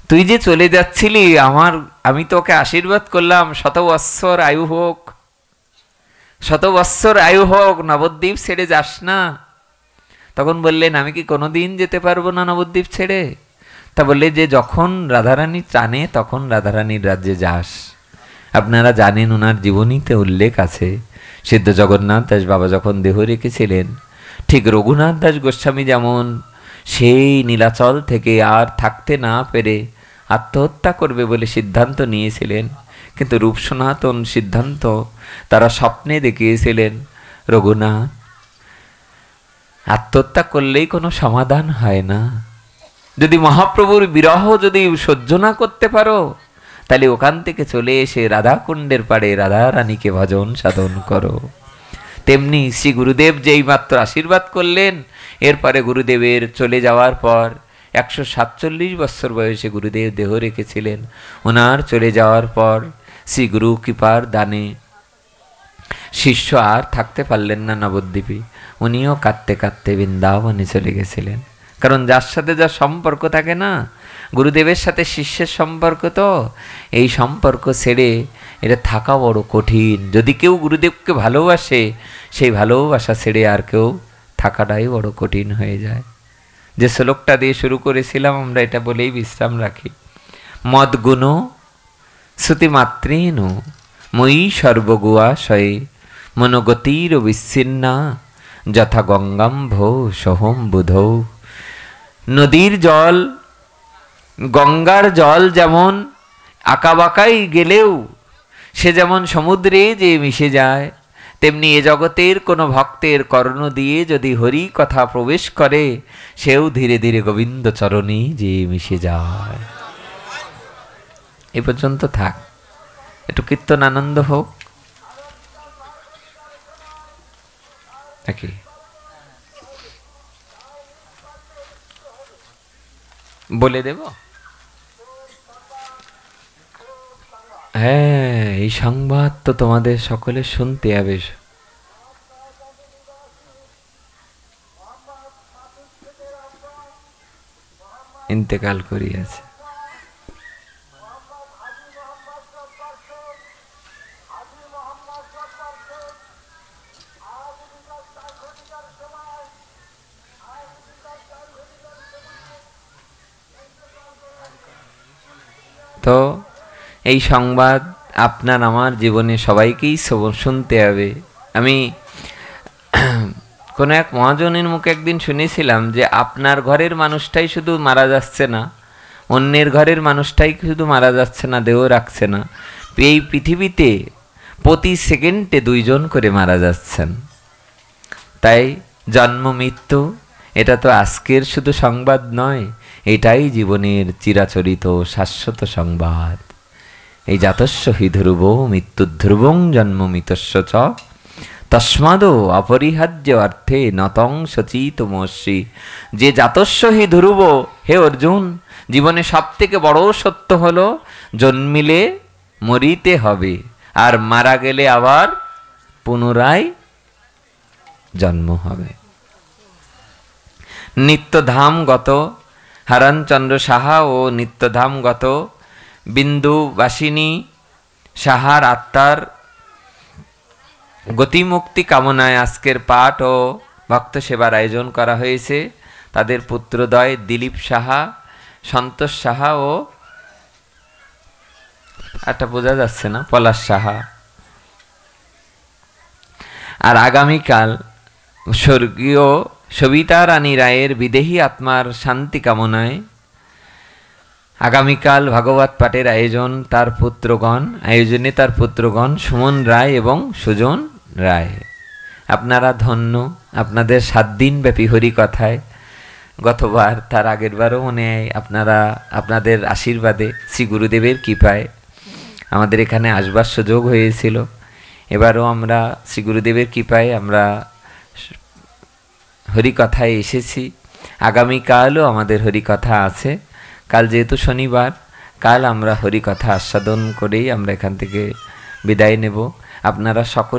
তুই যে চলে যাচ্ছিলি, আমি তোকে আশীর্বাদ করলাম, 100 বৎসর আয়ু হোক, 100 বৎসর আয়ু হোক, নবদ্বীপ ছেড়ে যাস না। তখন বললেন, আমি কি কোনোদিন যেতে পারবো না নবদ্বীপ ছেড়ে? তা বললে যে যখন রাধারানী টানে তখন রাধারানীর রাজ্যে যাস। আপনারা জানেন, ওনার জীবনীতে উল্লেখ আছে, সিদ্ধ জগন্নাথ দাস বাবা যখন দেহ রেখেছিলেন, ঠিক রঘুনাথ দাস গোস্বামী যেমন সেই নীলাচল থেকে আর থাকতে না পেরে আত্মহত্যা করবে বলে সিদ্ধান্ত নিয়েছিলেন, কিন্তু রূপ সনাতন সিদ্ধান্ত তারা স্বপ্নে দেখিয়েছিলেন, রঘুনাথ আত্মহত্যা করলেই কোনো সমাধান হয় না। যদি মহাপ্রভুর বিরহ যদি সহ্য না করতে পারো, তাহলে ওখান থেকে চলে এসে রাধাকুণ্ডের পাড়ে রাধা রানীকে ভজন সাধন করো। তেমনি শ্রী গুরুদেব যেই মাত্র আশীর্বাদ করলেন, এরপরে গুরুদেবের চলে যাওয়ার পর 147 বছর বয়সে গুরুদেব দেহ রেখেছিলেন। ওনার চলে যাওয়ার পর শ্রী গুরু কৃপার দানে শিষ্য আর থাকতে পারলেন না নবদ্বীপে। উনিও কাঁদতে কাঁদতে বৃন্দাবনে চলে গেছিলেন। কারণ যার সাথে যার সম্পর্ক থাকে না, গুরুদেবের সাথে শিষ্যের সম্পর্ক, তো এই সম্পর্ক ছেড়ে এটা থাকা বড় কঠিন। যদি কেউ গুরুদেবকে ভালোবাসে, সেই ভালোবাসা ছেড়ে আর কেউ থাকাটাই বড় কঠিন হয়ে যায়। যে শ্লোকটা দিয়ে শুরু করেছিলাম, আমরা এটা বলেই বিশ্রাম রাখি। মদ্গুণ শ্রুতিমাত্রেণ মই সর্বগুয়াশয়ে মনোগতির বিচ্ছিন্না যথা গঙ্গাম্ভ সোহম বুধৌ। নদীর জল, গঙ্গার জল যেমন আঁকাবাঁকাই গেলেও সে যেমন সমুদ্রে যে মিশে যায়, তেমনি এ জগতের কোনো ভক্তের কর্ণ দিয়ে যদি হরি কথা প্রবেশ করে, সেও ধীরে ধীরে গোবিন্দ চরণে যে মিশে যায়। এ পর্যন্ত থাক, একটু কীর্তন আনন্দ হোক নাকি? বলে দেব? হ্যাঁ, এই সংবাদ তো তোমাদের সকলে শুনতে হবে। ইন্তেকাল করিয়াছে। তো এই সংবাদ আপনার আমার জীবনে সবাইকেই শুনতে হবে। আমি কোনো এক মহাজনের মুখে একদিন শুনেছিলাম যে আপনার ঘরের মানুষটাই শুধু মারা যাচ্ছে না, অন্যের ঘরের মানুষটাই শুধু মারা যাচ্ছে না, দেহ রাখছে না, এই পৃথিবীতে প্রতি সেকেন্ডে 2 জন করে মারা যাচ্ছেন। তাই জন্ম মৃত্যু এটা তো আজকের শুধু সংবাদ নয়, এটাই জীবনের চিরাচরিত শাশ্বত সংবাদ। এই জাতস্য হি ধ্রুব মৃত্যুধ্রুবং জন্মমিতস্য চ তস্মাদো অপরিহার্য অর্থে নতং সচিতমস্যি। যে জাতস্য হি ধ্রুব, হে অর্জুন, জীবনে সব থেকে বড় সত্য হলো জন্মিলে মরিতে হবে, আর মারা গেলে আবার পুনরায় জন্ম হবে। নিত্যধামগত হারানচন্দ্র সাহা ও নিত্যধামগত বিন্দুবাসিনী সাহার আত্মার গতিমুক্তি কামনায় আজকের পাঠ ও ভক্ত সেবার আয়োজন করা হয়েছে। তাদের পুত্রদ্বয় দিলীপ সাহা, সন্তোষ সাহা ও একটা বোঝা যাচ্ছে না, পলাশ সাহা। আর আগামীকাল স্বর্গীয় সবিতা রানী রায়ের বিদেহী আত্মার শান্তি কামনায় আগামীকাল ভাগবত পাঠের আয়োজনে তার পুত্রগণ সুমন রায় এবং সুজন রায়। আপনারা ধন্য, আপনাদের 7 দিন ব্যাপী হরিকথায় গতবার তার আগের বারও মনে হয় আপনারা আপনাদের আশীর্বাদে শ্রী গুরুদেবের কৃপায় আমাদের এখানে আসবার সুযোগ হয়েছিল। এবারও আমরা শ্রী গুরুদেবের কৃপায় আমরা হরিকথায় এসেছি। আগামীকালও আমাদের হরিকথা আছে। কাল যেহেতু শনিবার, কাল আমরা হরিকথা আস্বাদন করেই আমরা এখান থেকে বিদায় নেব। আপনারা সকল